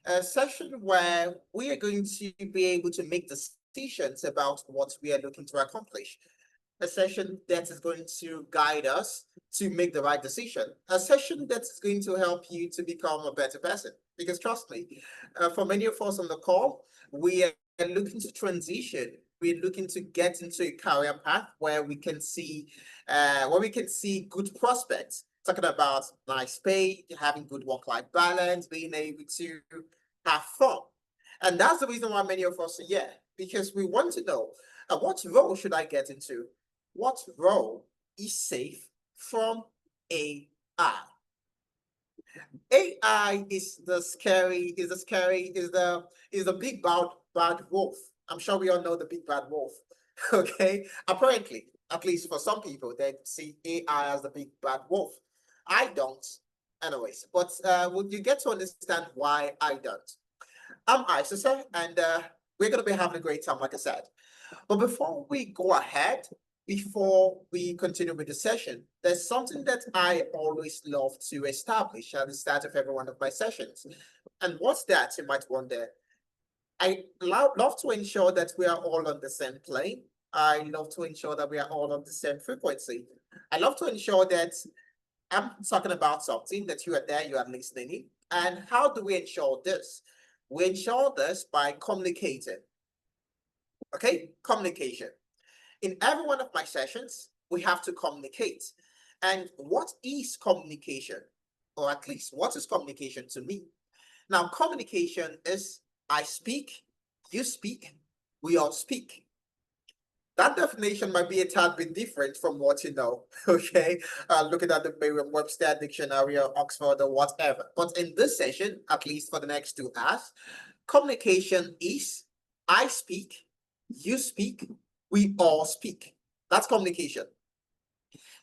a session where we are going to be able to make decisions about what we are looking to accomplish. A session that is going to guide us to make the right decision. A session that is going to help you to become a better person. Because trust me, for many of us on the call, we are looking to transition. We're looking to get into a career path where we can see good prospects. Talking about nice pay, having good work-life balance, being able to have fun. And that's the reason why many of us are here, because we want to know what role should I get into? What role is safe from AI? AI is the big bad wolf. I'm sure we all know the big bad wolf. Okay. Apparently, at least for some people, they see AI as the big bad wolf. I don't, anyways. But would you get to understand why I don't? I'm Isisa, and we're gonna be having a great time, like I said. But before we go ahead, before we continue with the session, there's something that I always love to establish at the start of every one of my sessions. And what's that, you might wonder? I love to ensure that we are all on the same plane. I love to ensure that we are all on the same frequency. I love to ensure that I'm talking about something that you are there, you are listening. And how do we ensure this? We ensure this by communicating. Okay, communication. In every one of my sessions, we have to communicate. And what is communication? Or at least, what is communication to me? Now, communication is I speak, you speak, we all speak. That definition might be a tad bit different from what you know, okay? Looking at the Merriam-Webster dictionary or Oxford or whatever. But in this session, at least for the next 2 hours, communication is I speak, you speak, we all speak. That's communication.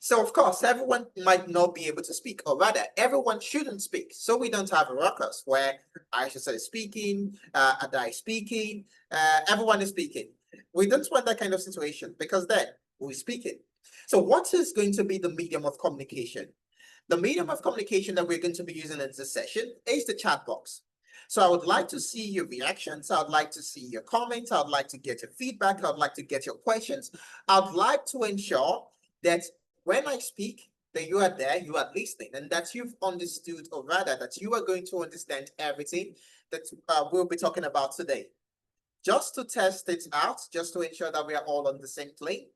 So, of course, everyone might not be able to speak, or rather, everyone shouldn't speak. So we don't have a ruckus where I should say speaking, and I speaking, everyone is speaking. We don't want that kind of situation because then we're speaking. So, what is going to be the medium of communication? The medium of communication that we're going to be using in this session is the chat box. So I would like to see your reactions. I would like to see your comments. I would like to get your feedback. I would like to get your questions. I'd like to ensure that when I speak, that you are there, you are listening, and that you've understood, or rather, that you are going to understand everything that we'll be talking about today. Just to test it out, just to ensure that we are all on the same plane.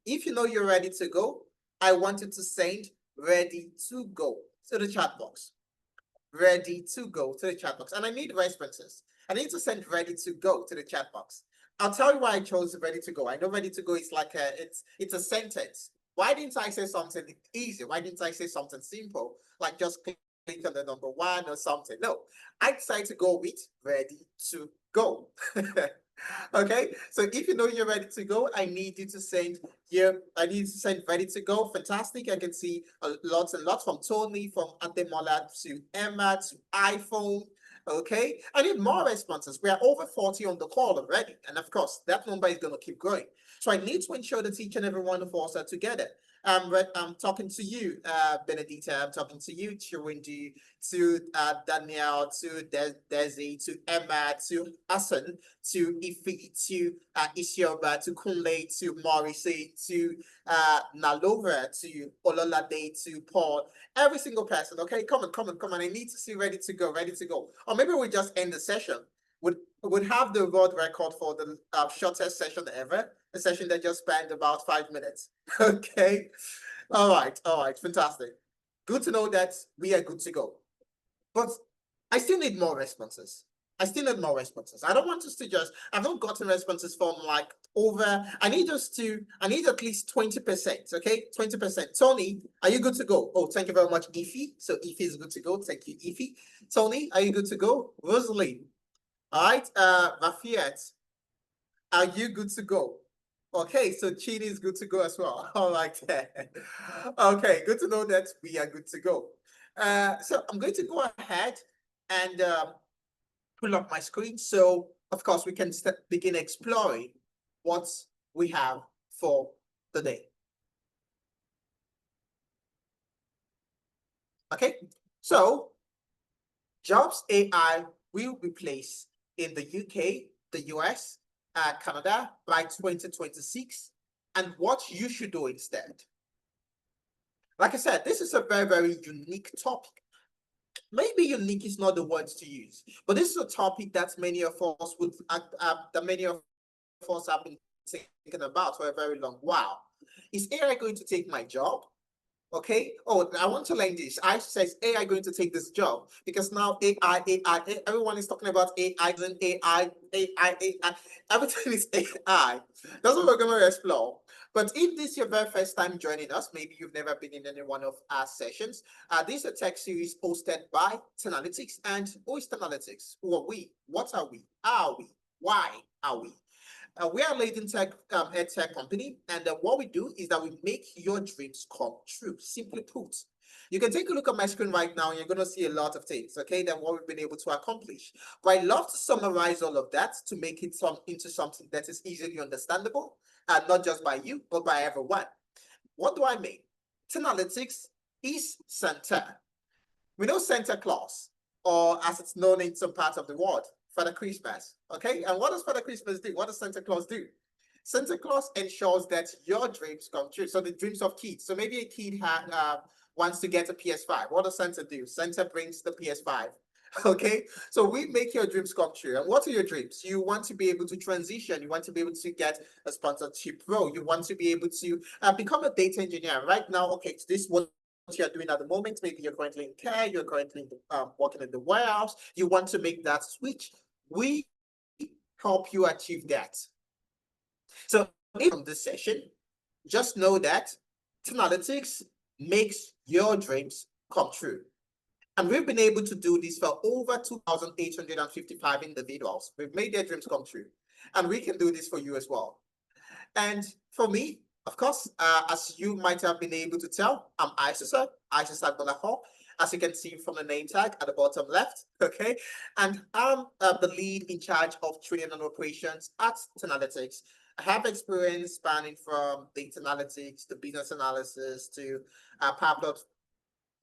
If you know you're ready to go, I want you to send ready to go to the chat box. Ready to go to the chat box. And I need responses. I need to send ready to go to the chat box. I'll tell you why I chose ready to go. I know ready to go is like it's a sentence. Why didn't I say something easy? Why didn't I say something simple? Like just click on the number 1 or something. No, I decided to go with ready to go. Okay, so if you know you're ready to go, I need you to send here. I need to send ready to go. Fantastic. I can see lots and lots from Tony, from Ademola to Emma to iPhone. Okay, I need more responses. We are over 40 on the call already. And of course, that number is going to keep growing. So I need to ensure that each and every one of us are together. I'm talking to you, Benedita. I'm talking to you, Chiwindi, to Danielle, to Desi, to Emma, to Hassan, to Ifi, to Isioba, to Kunle, to Morrissey, to Nalova, to Ololade, to Paul. Every single person. Okay, come on, come on, come on. I need to see ready to go, ready to go. Or maybe we just end the session. Would have the world record for the shortest session ever. A session that just spanned about 5 minutes. Okay. All right, fantastic. Good to know that we are good to go. But I still need more responses. I still need more responses. I don't want us to just, I've not gotten responses from like over, I need at least 20%, okay? 20%. Tony, are you good to go? Oh, thank you very much, Ify. So Ify is good to go. Thank you, Ify. Tony, are you good to go? Rosalind. All right, Rafiat, are you good to go? Okay, so Chidi is good to go as well. All right. Okay, good to know that we are good to go. So I'm going to go ahead and pull up my screen. So, of course, we can begin exploring what we have for the day. Okay, so Jobs AI will be placed in the UK, the US, Canada by 2026, and what you should do instead. Like I said, this is a very, very unique topic. Maybe unique is not the words to use, but this is a topic that many of us have been thinking about for a very long while. Is AI going to take my job? Okay. Oh, I want to learn this. I says AI going to take this job because now everyone is talking about AI and AI. Everything is AI. That's what we're going to explore. But if this is your very first time joining us, maybe you've never been in any one of our sessions. This is a tech series hosted by Tenalytics. And who is Tenalytics? Who are we? What are we? How are we? Why are we? We are a leading ed tech company, and what we do is that we make your dreams come true. Simply put, you can take a look at my screen right now, and you're going to see a lot of things. Okay, then what we've been able to accomplish. But I love to summarize all of that to make it into something that is easily understandable, and not just by you, but by everyone. What do I mean? Tenalytics is Santa. We know Santa Claus, or as it's known in some parts of the world, Father Christmas. Okay, and what does Father Christmas do? What does Santa Claus do? Santa Claus ensures that your dreams come true. So the dreams of kids. So maybe a kid wants to get a PS5. What does Santa do? Santa brings the PS5. Okay, so we make your dreams come true. And what are your dreams? You want to be able to transition. You want to be able to get a sponsorship role. You want to be able to become a data engineer. Right now, okay, it's this what you're doing at the moment. Maybe you're currently in care. You're currently working in the warehouse. You want to make that switch. We help you achieve that. So in this session, just know that Tenalytics makes your dreams come true. And we've been able to do this for over 2,855 individuals. We've made their dreams come true. And we can do this for you as well. And for me, of course, as you might have been able to tell, I'm Aisha Balaho, as you can see from the name tag at the bottom left, okay? And I'm the lead in charge of training and operations at Tenalytics. I have experience spanning from data analytics to business analysis to power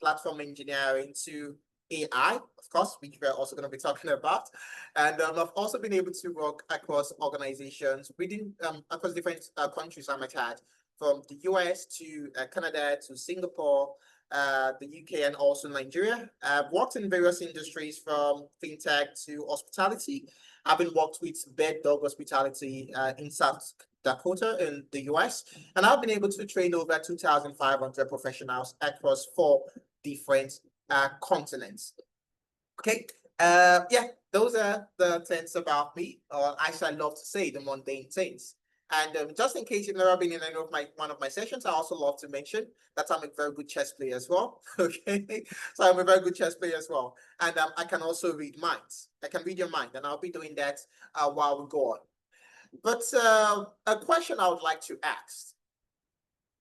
platform engineering to AI, of course, which we're also going to be talking about. And I've also been able to work across organizations within across different countries I might add, from the US to Canada to Singapore, the UK, and also Nigeria. I've worked in various industries from fintech to hospitality. I've been worked with Bed Dog Hospitality in South Dakota in the US, and I've been able to train over 2,500 professionals across 4 different continents. Okay, yeah, those are the things about me, or as I love to say, the mundane things. And just in case you've never been in any of one of my sessions, I also love to mention that I'm a very good chess player as well. Okay, so I'm a very good chess player as well, and I can also read minds. I can read your mind, and I'll be doing that while we go on. But a question I would like to ask,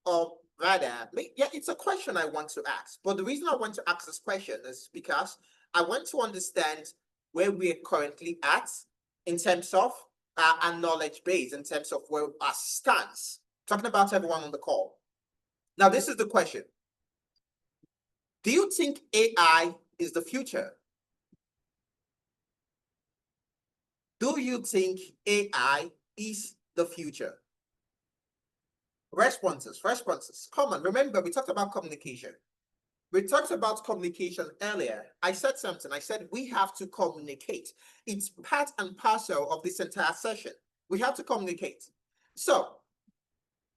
or rather, yeah, it's a question I want to ask. But the reason I want to ask this question is because I want to understand where we're currently at in terms of our knowledge base, in terms of where our stance. Talking about everyone on the call. Now, this is the question. Do you think AI is the future? Do you think AI is the future? Responses. Come on, remember, we talked about communication. We talked about communication earlier. I said something. I said we have to communicate. It's part and parcel of this entire session. We have to communicate. So,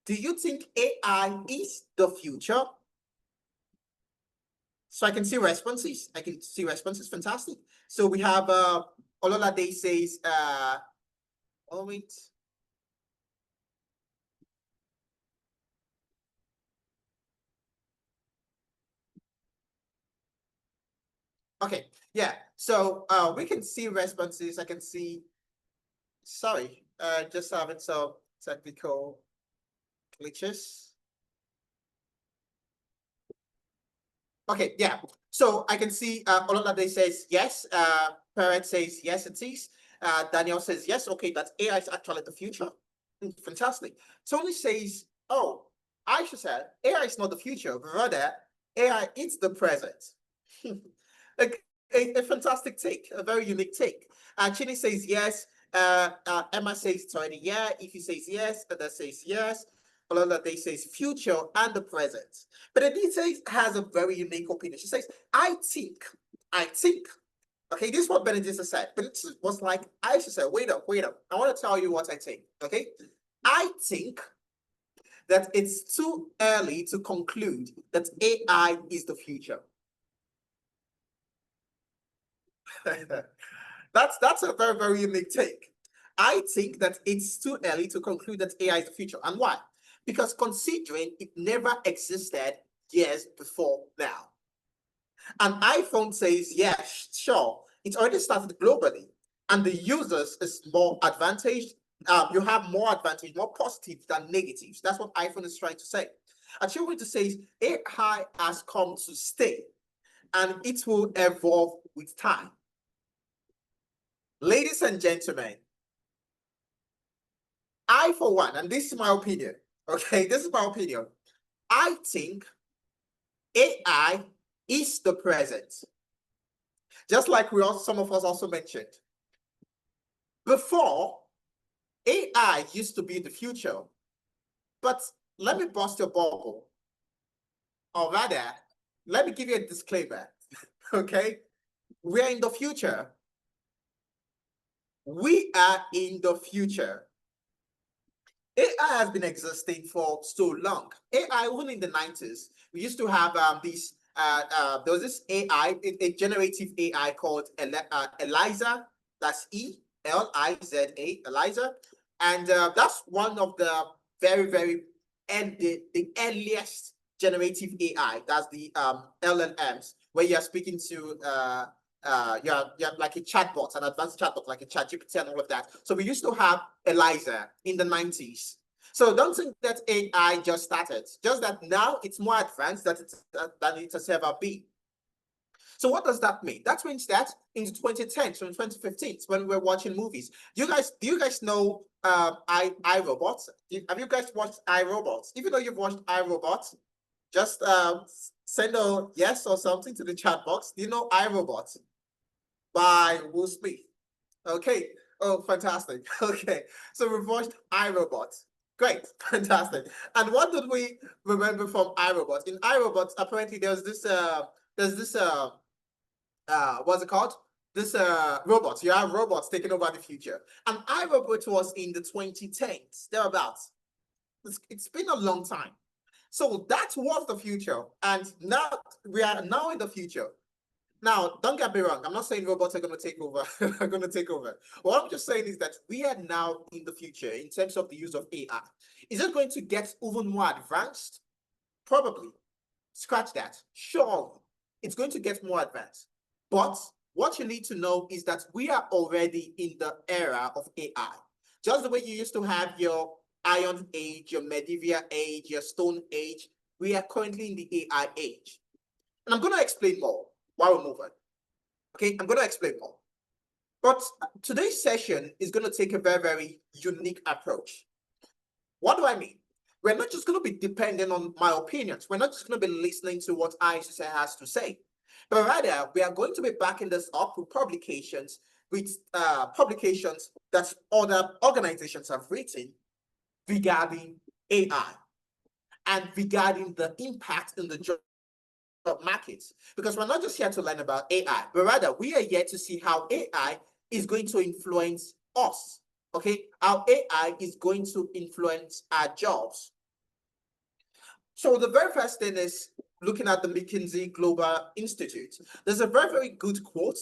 do you think AI is the future? So I can see responses. Fantastic. So we have Ololade says, oh wait. Okay, yeah. So we can see responses. I can see, sorry, just having some technical glitches. Okay, yeah. So I can see Ololade says yes. Parrot says yes, it is. Daniel says yes. Okay, that AI is actually the future. Fantastic. Tony says, oh, Aisha said AI is not the future, rather AI is the present. A fantastic take, a very unique take. Chini says yes. Emma says it's already yeah. Ify says yes. Ada says yes. Ololade says future and the present. But Edith has a very unique opinion. She says, I think. Okay, this is what Benedicta said. Benedicta was like, I should say, wait up. I want to tell you what I think. Okay, I think that it's too early to conclude that AI is the future. That's a very, very unique take. I think that it's too early to conclude that AI is the future. And why? Because considering it never existed years before now. An iPhone says, yes, sure, it already started globally, and the users is more advantaged. You have more advantage, more positive than negatives. That's what iPhone is trying to say. Achievement says AI has come to stay, and it will evolve with time. Ladies and gentlemen, I, for one, and this is my opinion, okay, this is my opinion. I think AI is the present. Just like some of us also mentioned. Before, AI used to be the future. But let me bust your bubble. Or rather, let me give you a disclaimer, okay? We're in the future. We are in the future. AI has been existing for so long. AI, even in the 90s, we used to have there was this AI, a generative AI called Eliza. That's Eliza, Eliza. And that's one of the very, very, and the earliest generative AI. That's the LLMs, where you're speaking to you're like a chatbot, an advanced chatbot, like a ChatGPT and all of that. So we used to have Eliza in the 90s. So don't think that AI just started, just that now it's more advanced than it has ever been. So what does that mean? That means that in 2010, so in 2015, when we're watching movies, do you guys know iRobot? Have you guys watched iRobot? Even though you've watched iRobot, just send a yes or something to the chat box. Do you know iRobot by Will Smith? Okay. Oh, fantastic. Okay. So we've watched iRobot. Great. Fantastic. And what did we remember from iRobot? In iRobot, apparently there's this what's it called? This robots. You have robots taking over the future. And iRobot was in the 2010s, thereabouts. It's been a long time. So that was the future. And now we are now in the future. Now, don't get me wrong. I'm not saying robots are going to take over. are going to take over. What I'm just saying is that we are now in the future in terms of the use of AI. Is it going to get even more advanced? Probably. Scratch that. Surely, it's going to get more advanced. But what you need to know is that we are already in the era of AI. Just the way you used to have your Iron Age, your Medieval Age, your Stone Age, we are currently in the AI age. And I'm going to explain more while we're moving. Okay, I'm going to explain more. But today's session is going to take a very, very unique approach. What do I mean? We're not just going to be dependent on my opinions. We're not just going to be listening to what ICC has to say. But rather, we are going to be backing this up with publications that other organizations have written regarding AI and regarding the impact in the job markets. Because we're not just here to learn about AI, but rather we are here to see how AI is going to influence us. Okay, how AI is going to influence our jobs. So the very first thing is looking at the McKinsey Global Institute. There's a very, very good quote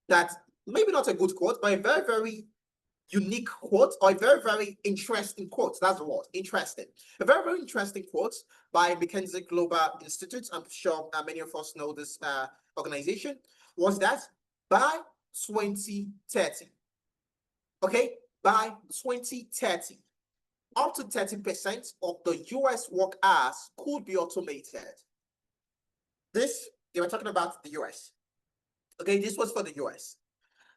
that maybe not a good quote, but a very, very unique quote or a very, very interesting quote. That's the word, interesting. A very, very interesting quote by McKinsey Global Institute. I'm sure many of us know this organization. Was that by 2030, okay, by 2030, up to 30% of the US work hours could be automated. This, they were talking about the US. Okay, this was for the US.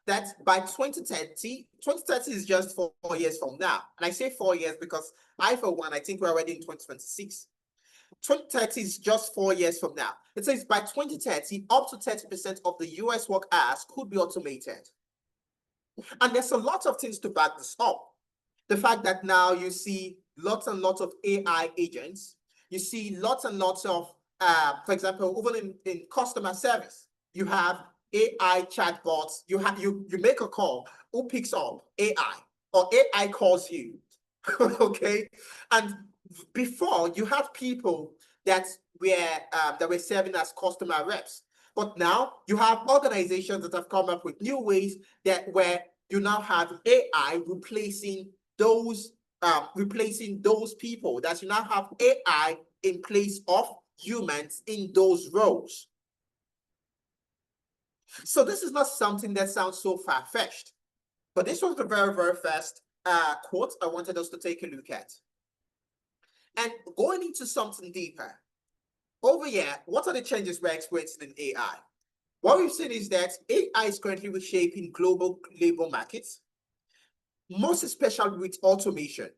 That by 2030, 2030 is just 4 years from now. And I say 4 years because I, for one, I think we're already in 2026. 2030 is just 4 years from now. It says by 2030, up to 30% of the US work hours could be automated. And there's a lot of things to back this up. The fact that now you see lots and lots of AI agents, you see lots and lots of, for example, even in customer service, you have AI chatbots. You make a call, who picks up? AI, or AI calls you. Okay, and before you had people that were serving as customer reps, but now you have organizations that have come up with new ways that where you now have AI replacing those people, that you now have AI in place of humans in those roles. So this is not something that sounds so far-fetched, but this was the very, very first quote I wanted us to take a look at. And going into something deeper, over here, what are the changes we're experiencing in AI? What we've seen is that AI is currently reshaping global labor markets, most especially with automation.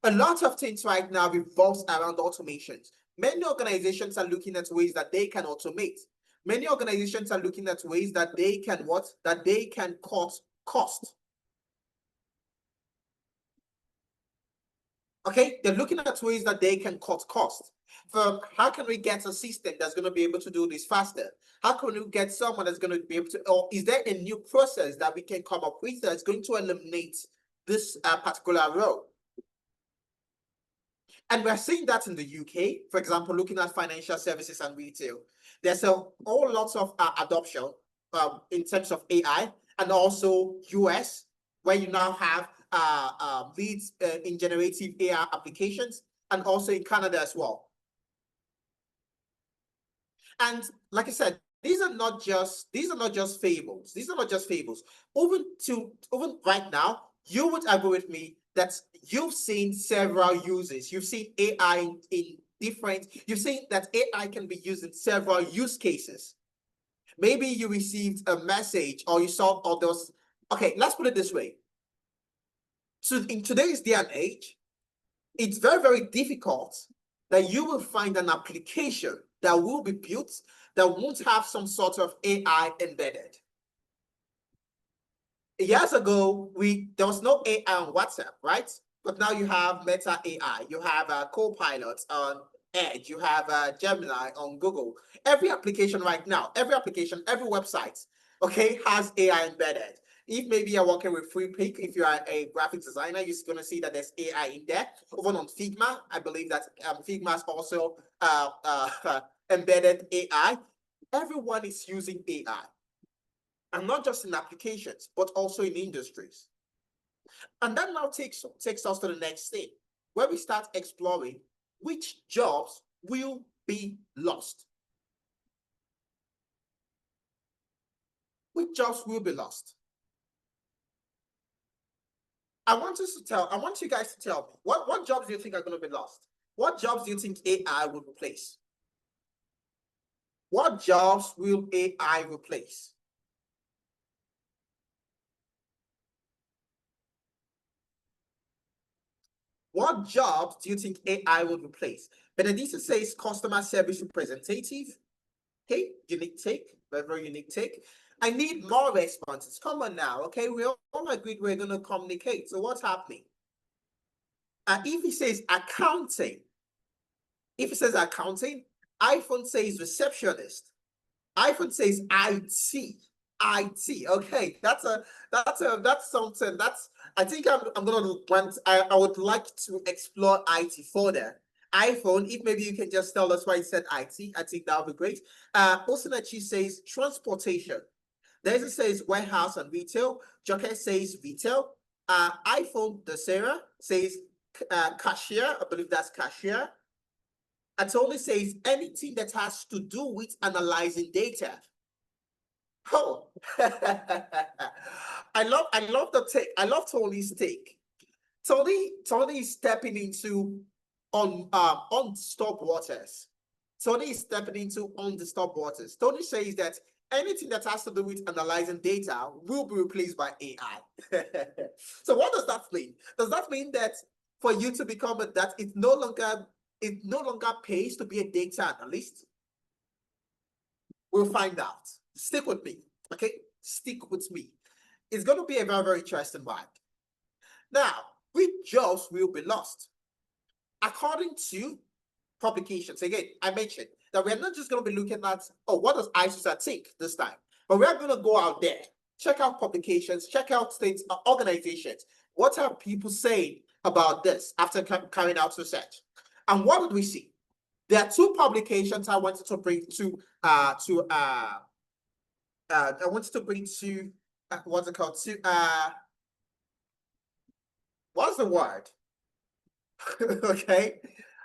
A lot of things right now revolves around automations. Many organizations are looking at ways that they can automate. Many organizations are looking at ways that they can That they can cut cost. Okay, they're looking at ways that they can cut costs. For how can we get a system that's going to be able to do this faster? How can we get someone that's going to be able to, or is there a new process that we can come up with that's going to eliminate this particular role? And we're seeing that in the UK, for example, looking at financial services and retail. There's a whole lot of adoption in terms of AI, and also US, where you now have leads in generative AI applications, and also in Canada as well. And like I said, these are not just fables. These are not just fables. Even right now, you would agree with me that you've seen several uses. You've seen AI you've seen that AI can be used in several use cases. Maybe you received a message or you saw others. Okay, let's put it this way. So in today's day and age, it's very, very difficult that you will find an application that will be built that won't have some sort of AI embedded. Years ago, there was no AI on WhatsApp, right? But now you have Meta AI, you have Copilot on Edge, you have Gemini on Google. Every application right now, every website, okay, has AI embedded. If maybe you're working with Freepik, if you are a graphic designer, you're going to see that there's AI in there. Even on Figma, I believe that Figma is also embedded AI. Everyone is using AI. And not just in applications, but also in industries. And that now takes us to the next thing, where we start exploring which jobs will be lost. Which jobs will be lost? I want you guys to tell me, what jobs do you think are going to be lost? What jobs do you think AI will replace? What jobs will AI replace? What jobs do you think AI will replace? Benedicta says customer service representative. Okay, unique take, very, very unique take. I need more responses. Come on now, okay? We all agreed we're going to communicate. So what's happening? If he says accounting, iPhone says receptionist. iPhone says IT. Okay, that's something I think I'm gonna want. I would like to explore IT further. iPhone, if maybe you can just tell us why it said IT, I think that would be great. Osinachi says transportation. Daisy says warehouse and retail. Joker says retail. iPhone Desera says cashier. I believe that's cashier. Atoli says anything that has to do with analyzing data. Oh, I love the take. I love Tony's take. Tony is stepping into undisturbed waters. Tony is stepping into undisturbed waters. Tony says that anything that has to do with analyzing data will be replaced by AI. So what does that mean? Does that mean that for you to become that it's no longer it no longer pays to be a data analyst? We'll find out. Stick with me, okay? Stick with me. It's going to be a very, very interesting ride. Now, which jobs will be lost? According to publications, again, I mentioned that we're not just going to be looking at, oh, what does ISOSA think this time? But we're going to go out there, check out publications, check out states, organizations. What are people saying about this after carrying out research? And what did we see? There are two publications I wanted to bring to what's it called? What's the word? Okay.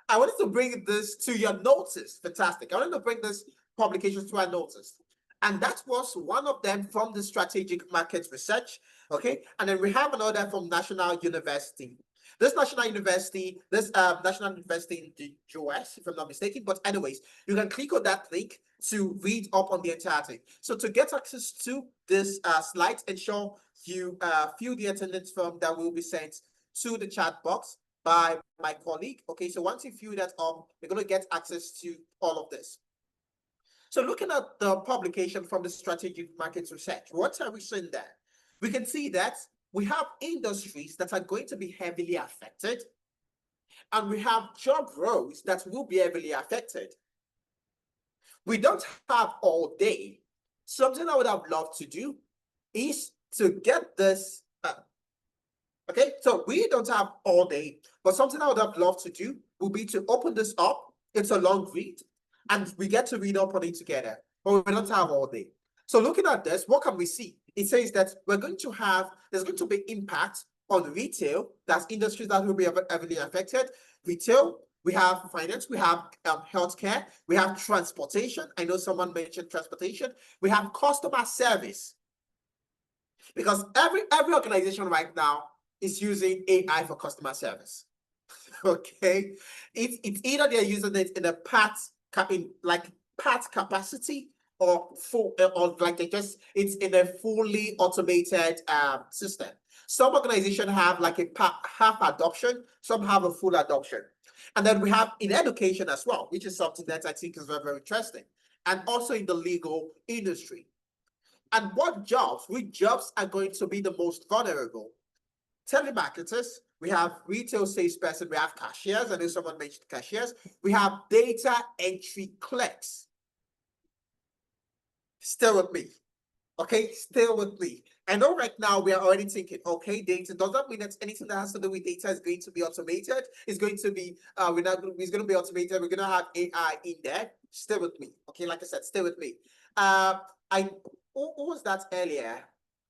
I wanted to bring this to your notice. Fantastic. I wanted to bring this publication to our notice. And that was one of them from the Strategic Market Research. Okay. And then we have another from National University. This National University in the US, if I'm not mistaken. But anyways, you can click on that link to read up on the entire thing. So to get access to this slide, ensure you fill the attendance form that will be sent to the chat box by my colleague. Okay, so once you fill that up, you're going to get access to all of this. So looking at the publication from the Strategic Market Research, what are we seeing there? We can see that we have industries that are going to be heavily affected, and we have job roles that will be heavily affected. We don't have all day. Something I would have loved to do is to get this. Okay, so we don't have all day, but something I would have loved to do would be to open this up. It's a long read, and we get to read up on it together, but we don't have all day. So looking at this, what can we see? It says that there's going to be impact on retail. That's industries that will be heavily affected. Retail, we have finance, we have healthcare, we have transportation. I know someone mentioned transportation. We have customer service. Because every organization right now is using AI for customer service. Okay, it's either they're using it in a part capacity or full, or like it's in a fully automated system. Some organizations have like a half adoption, some have a full adoption. And then we have in education as well, which is something that I think is very, very interesting. And also in the legal industry. And which jobs are going to be the most vulnerable? Telemarketers, we have retail salesperson, we have cashiers. I know someone mentioned cashiers. We have data entry clerks. Stay with me. Okay, stay with me. I know right now we are already thinking, okay, data does that mean that anything that has to do with data is going to be automated? It's going to be it's going to be automated. We're going to have AI in there. Stay with me. Okay, like I said, stay with me. Who was that earlier?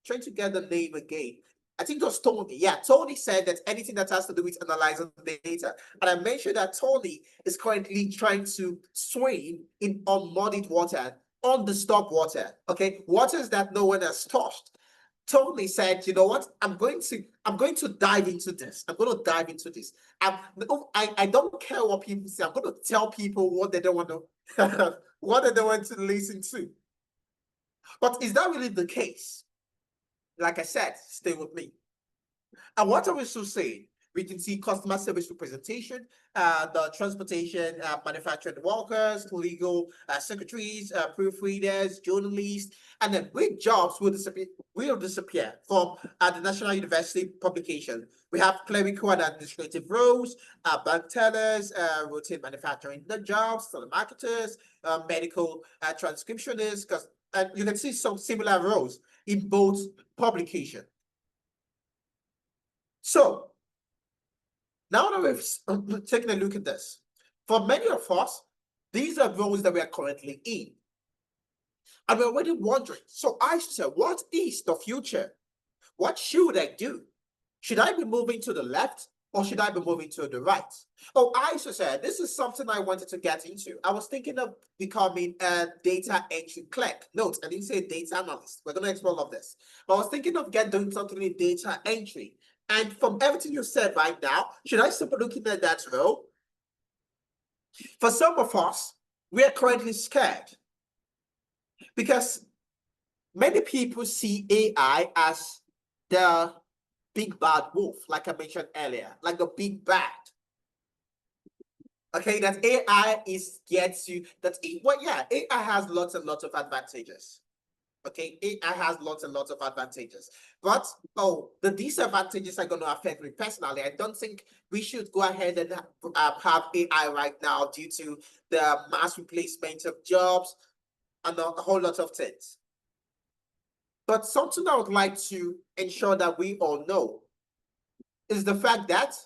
Trying to get the name again. I think it was Tony. Yeah, Tony said that anything that has to do with analyzing data. And I mentioned that Tony is currently trying to swim in unmuddied water, undisturbed water. Okay, waters that no one has touched. Tony said, you know what? I'm going to dive into this. I'm going to dive into this. I don't care what people say. I'm going to tell people what they don't want to what they don't want to listen to. But is that really the case? Like I said, stay with me. And what are we still saying? We can see customer service representation, the transportation, manufacturing workers, legal secretaries, proofreaders, journalists, and then which jobs will disappear from the National University publication. We have clerical and administrative roles, bank tellers, routine manufacturing jobs, telemarketers, medical transcriptionists, because you can see some similar roles in both publications. So now that we've taken a look at this, for many of us, these are roles that we are currently in. And we're already wondering, so I said, what is the future? What should I do? Should I be moving to the left or should I be moving to the right? Oh, I said, this is something I wanted to get into. I was thinking of becoming a data entry clerk. Note, I didn't say data analyst. We're going to explore all of this. But I was thinking of doing something in data entry. And from everything you said right now, should I start looking at that role? For some of us, we are currently scared because many people see AI as the big bad wolf, like I mentioned earlier, like the big bad. Okay, that AI is gets you that well, yeah, AI has lots and lots of advantages. Okay, AI has lots and lots of advantages, but the disadvantages are going to affect me personally. I don't think we should go ahead and have AI right now due to the mass replacement of jobs and a whole lot of things. But something I would like to ensure that we all know is the fact that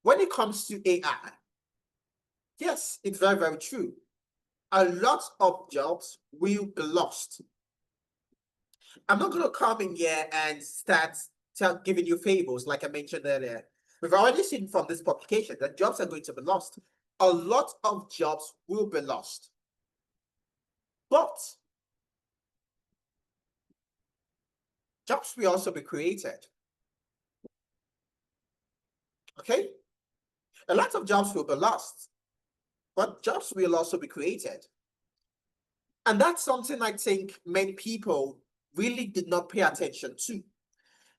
when it comes to AI, yes, it's very, very true. A lot of jobs will be lost. I'm not going to come in here and start giving you fables like I mentioned earlier. We've already seen from this publication that jobs are going to be lost. A lot of jobs will be lost. But jobs will also be created. Okay? A lot of jobs will be lost, but jobs will also be created. And that's something I think many people really did not pay attention to.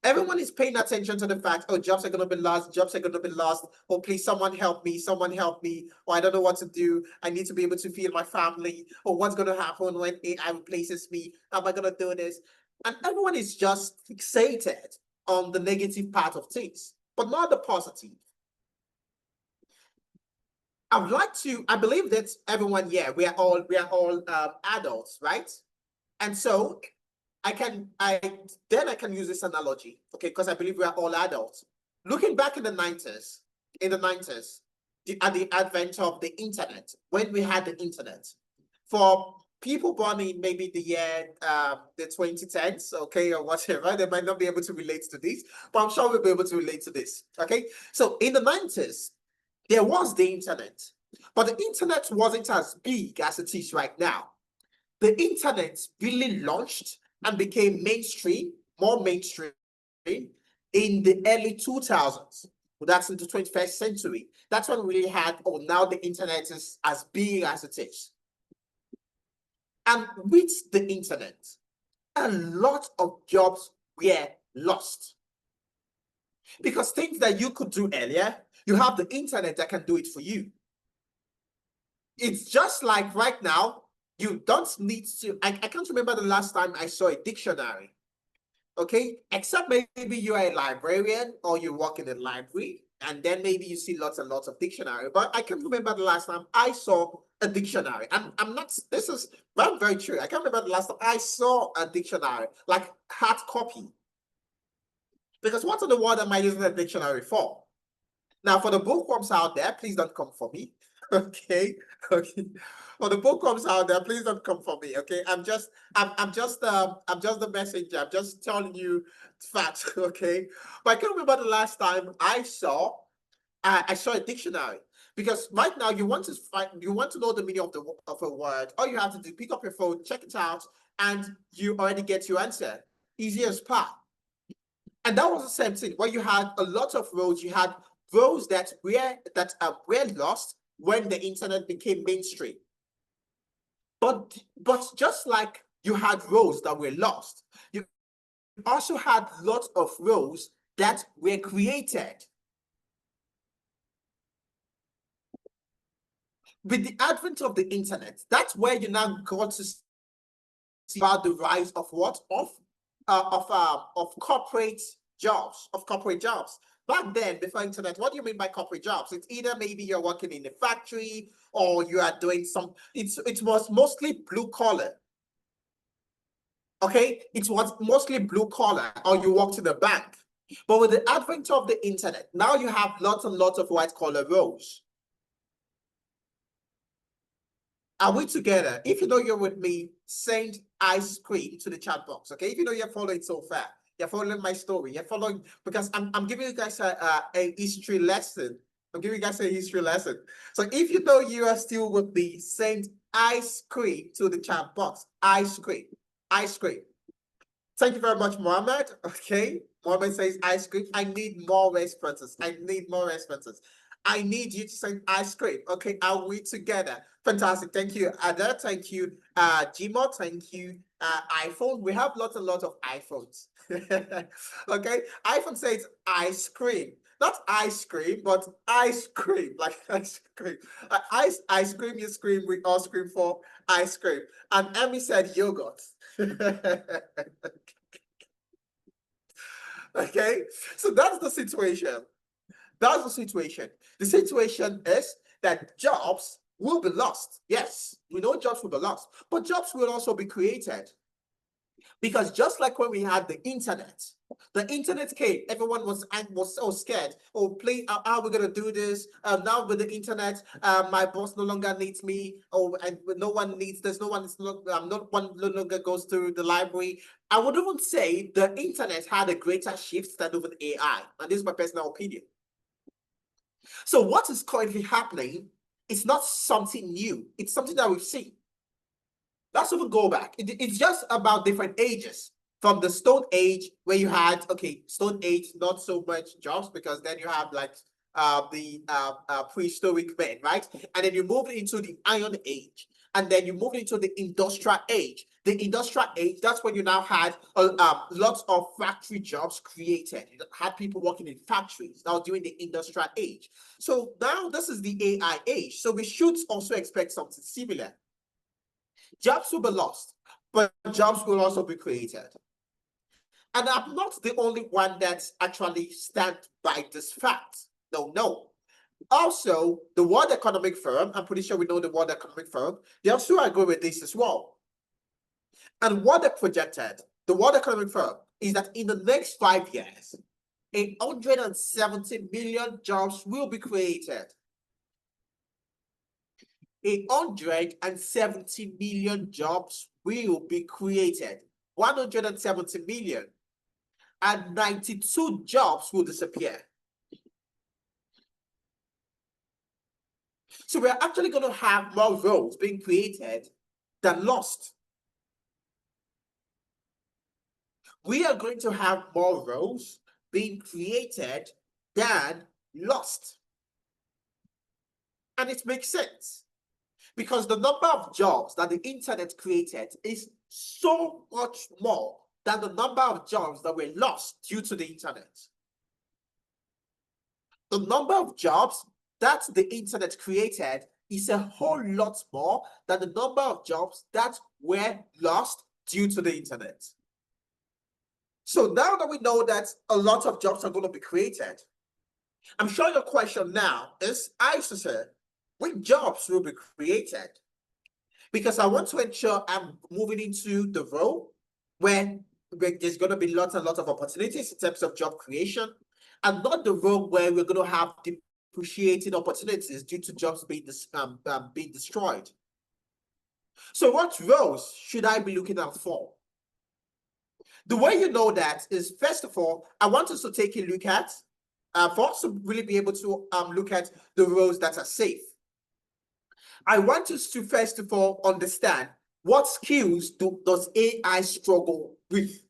Everyone is paying attention to the fact, oh, jobs are going to be lost, jobs are going to be lost. Oh, please, someone help me, or I don't know what to do. I need to be able to feed my family. Or what's going to happen when AI replaces me? How am I going to do this? And everyone is just fixated on the negative part of things, but not the positive. I believe that everyone, yeah, we are all adults, right? And so I can use this analogy, okay, because I believe we are all adults. Looking back in the 90s, at the advent of the internet, when we had the internet, for people born in maybe the year the 2010s, okay, or whatever, they might not be able to relate to this, but I'm sure we'll be able to relate to this. Okay, so in the 90s, there was the internet, but the internet wasn't as big as it is right now. The internet really launched and became mainstream, more mainstream, in the early 2000s. That's in the 21st century. That's when we had, oh, now the internet is as big as it is. And with the internet, a lot of jobs were lost. Because things that you could do earlier, you have the internet that can do it for you. It's just like right now, you don't need to, I can't remember the last time I saw a dictionary. Okay, except maybe you're a librarian or you work in a library, and then maybe you see lots and lots of dictionary. But I can't remember the last time I saw a dictionary. And I'm not, this is very, very true. I can't remember the last time I saw a dictionary, like hard copy. Because what in the world am I using a dictionary for? Now, for the bookworms out there, please don't come for me. Okay, okay. For the bookworms out there, please don't come for me. Okay, I'm just the messenger. I'm just telling you facts. Okay, but I can't remember the last time I saw a dictionary. Because right now you want to know the meaning of a word. All you have to do, pick up your phone, check it out, and you already get your answer. Easy as pie. And that was the same thing where you had a lot of roles. You had roles that were lost when the internet became mainstream. But just like you had roles that were lost, you also had lots of roles that were created. With the advent of the internet, that's where you now got to see about the rise of what of corporate jobs, Back then, before internet, what do you mean by corporate jobs? It's either maybe you're working in a factory or you are doing it was mostly blue collar. Okay, it was mostly blue collar, or you worked in a bank. But with the advent of the internet, now you have lots and lots of white collar roles. Are we together? If you know you're with me, send ice cream to the chat box. Okay, if you know you're following so far, you're following my story. You're following because I'm giving you guys a history lesson. I'm giving you guys a history lesson. So if you know you are still with me, send ice cream to the chat box. Ice cream, ice cream. Thank you very much, Mohammed. Okay, Mohammed says ice cream. I need more responses. I need more responses. I need you to send ice cream. Okay, are we together? Fantastic. Thank you, Ada. Thank you, Jimo. Thank you, iPhone, we have lots and lots of iPhones. Okay, iPhone says ice cream, not ice cream, but ice cream, like ice cream. Ice cream, you scream, we all scream for ice cream. And Emmy said yogurt. Okay, so that's the situation. That's the situation. The situation is that jobs will be lost. Yes, we know jobs will be lost, but jobs will also be created. Because just like when we had the internet came, everyone was so scared. Oh, please, how are we gonna do this? Now with the internet, my boss no longer needs me. Oh, and no one needs this. No one is not one no longer goes to the library. I would even say the internet had a greater shift than over the AI, and this is my personal opinion. So what is currently happening is not something new. It's something that we've seen. Let's even go back. It's just about different ages. From the Stone Age, where you had, okay, Stone Age, not so much jobs, because then you have like the prehistoric men, right? And then you move into the Iron Age, and then you move into the Industrial Age. The Industrial Age, that's when you now had lots of factory jobs created. You had people working in factories now during the Industrial Age. So now this is the AI age. So we should also expect something similar. Jobs will be lost, but jobs will also be created. And I'm not the only one that actually stands by this fact. No, no. Also, the World Economic Forum, I'm pretty sure we know the World Economic Forum, they also agree with this as well. And what they projected, the World Economic Forum, is that in the next 5 years, 170 million jobs will be created. 170 million jobs will be created. 170 million. And 92 jobs will disappear. So we're actually going to have more roles being created than lost. We are going to have more roles being created than lost. And it makes sense, because the number of jobs that the internet created is so much more than the number of jobs that were lost due to the internet. The number of jobs that the internet created is a whole lot more than the number of jobs that were lost due to the internet. So now that we know that a lot of jobs are going to be created, I'm sure your question now is, Aisha, which jobs will be created? Because I want to ensure I'm moving into the role where there's going to be lots and lots of opportunities in terms of job creation, and not the role where we're going to have depreciating opportunities due to jobs being destroyed. So what roles should I be looking out for? The way you know that is, first of all, I want us to take a look at, for us to really be able to look at the roles that are safe. I want us to first of all understand what skills does AI struggle with.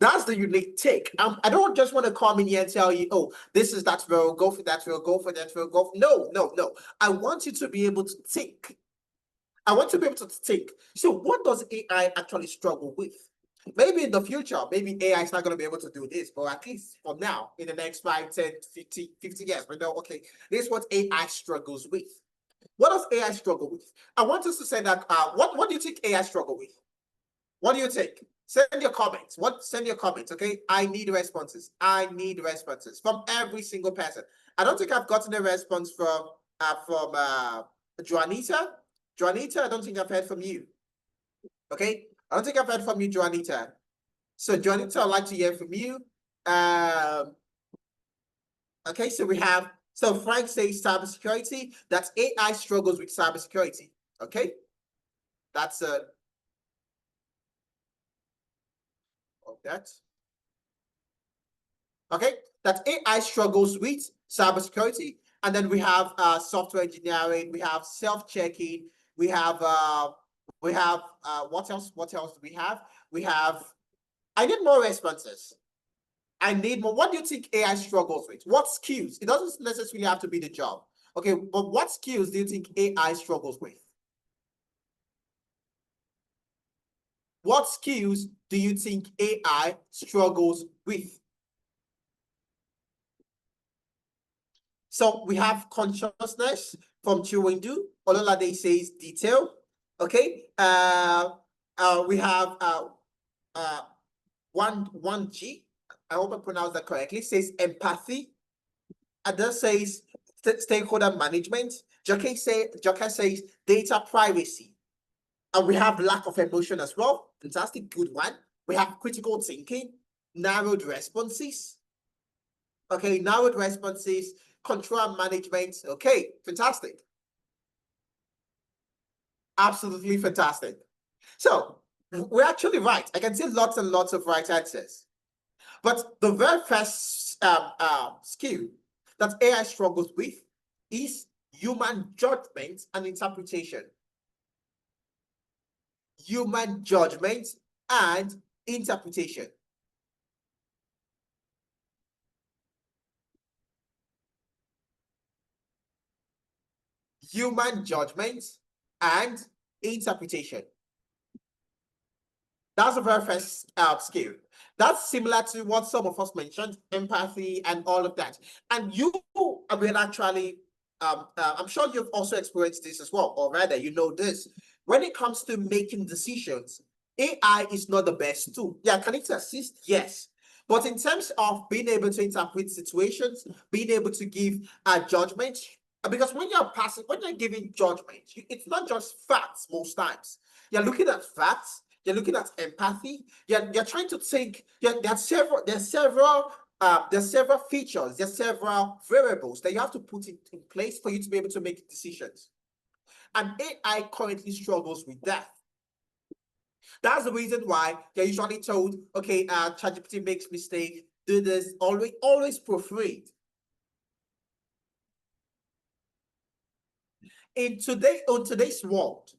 That's the unique take. I don't just want to come in here and tell you, oh, this is that role, go for that role, go for that role, go. No, no, no. I want you to be able to think. I want to be able to think. So what does AI actually struggle with? Maybe in the future, maybe AI is not going to be able to do this, but at least for now, in the next 5, 10, 50 years, we know, okay, this is what AI struggles with. What does AI struggle with? I want us to say that, what do you think AI struggle with? What do you think? Send your comments. Send your comments, okay? I need responses. I need responses from every single person. I don't think I've gotten a response from Juanita. Juanita, I don't think I've heard from you. Okay? I don't think I've heard from you, Juanita. So, Juanita, I'd like to hear from you. Okay, so we have, so Frank says cybersecurity. That's AI struggles with cybersecurity. Okay? That's that. Okay, that AI struggles with cybersecurity. And then we have software engineering, we have self-checking, we have what else? What else do we have? We have, I need more responses. I need more. What do you think AI struggles with? What skills? It doesn't necessarily have to be the job. Okay, but what skills do you think AI struggles with? What skills do you think AI struggles with? So we have consciousness from Chiwendu. Ololade says detail. Okay. We have uh, one G. I hope I pronounced that correctly. Says empathy. Ada says stakeholder management. Joke says data privacy. And we have lack of emotion as well. Fantastic, good one. We have critical thinking, narrowed responses. Okay, narrowed responses, control management. Okay, fantastic. Absolutely fantastic. So we're actually right. I can see lots and lots of right answers. But the very first skill that AI struggles with is human judgment and interpretation. Human judgment and interpretation. Human judgment and interpretation. That's the very first skill. That's similar to what some of us mentioned, empathy and all of that. And you will actually, I'm sure you've also experienced this as well, or rather, you know this. When it comes to making decisions, AI is not the best tool. Yeah, can it assist? Yes. But in terms of being able to interpret situations, being able to give a judgment, because when you're giving judgment, it's not just facts most times. You're looking at facts, you're looking at empathy. You're trying to think. There's several features. There's several variables that you have to put in place for you to be able to make decisions. And AI currently struggles with that. That's the reason why you're usually told, okay, ChatGPT makes mistake. Do this. Always proofread. On today's world,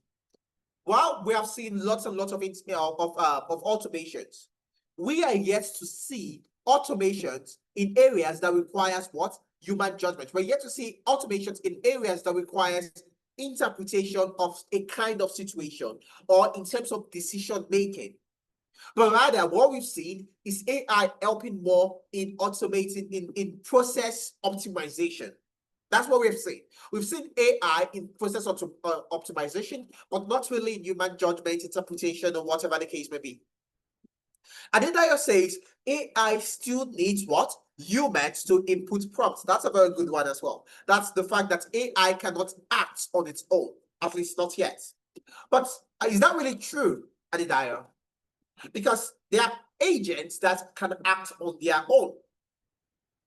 while we have seen lots and lots of automations, we are yet to see automations in areas that requires what? Human judgment. We're yet to see automations in areas that requires interpretation of a kind of situation or in terms of decision making. But rather, what we've seen is AI helping more in automating, in process optimization. That's what we've seen. We've seen AI in process optimization, but not really in human judgment, interpretation, or whatever the case may be. Adedayo says AI still needs what? Humans to input prompts. That's a very good one as well. That's the fact that AI cannot act on its own, at least not yet. But is that really true, Adedayo? Because there are agents that can act on their own.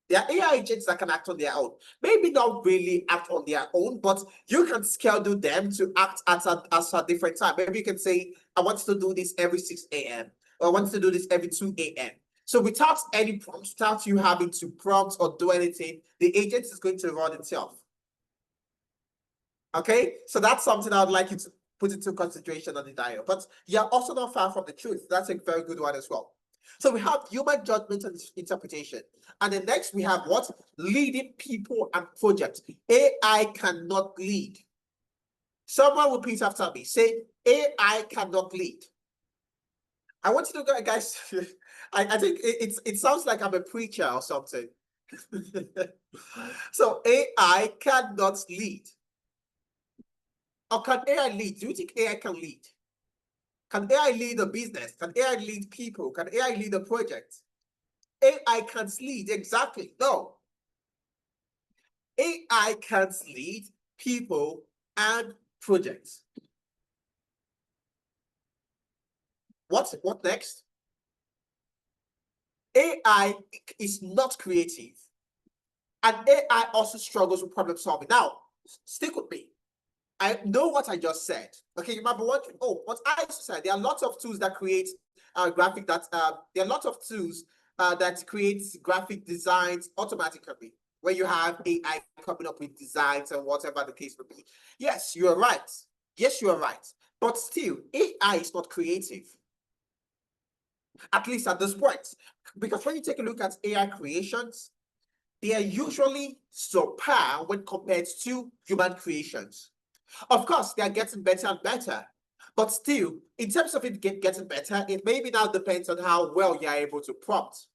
There are AI agents that can act on their own. Maybe not really act on their own, but you can schedule them to act at a different time. Maybe you can say, I want to do this every 6 a.m. or I want to do this every 2 a.m. So without any prompts, without you having to prompt or do anything, the agent is going to run itself. Okay, so that's something I would like you to put into consideration on the dial. But you're also not far from the truth. That's a very good one as well. So we have human judgment and interpretation. And then next we have what? Leading people and projects. AI cannot lead. Someone repeat after me. Say, AI cannot lead. I want you to guys, I think it sounds like I'm a preacher or something. So AI cannot lead. Or can AI lead? Do you think AI can lead? Can AI lead a business? Can AI lead people? Can AI lead a project? AI can't lead, exactly. No. AI can't lead people and projects. What next? AI is not creative. And AI also struggles with problem solving. Now, stick with me. I know what I just said. Okay, you might be wondering, oh, what I said. There are lots of tools that create graphic that there are lots of tools that creates graphic designs automatically, where you have AI coming up with designs and whatever the case may be. Yes, you are right. Yes, you are right. But still, AI is not creative, at least at this point. Because when you take a look at AI creations, they are usually subpar when compared to human creations. Of course, they are getting better and better, But still, in terms of it getting better, it maybe now depends on how well you're able to prompt.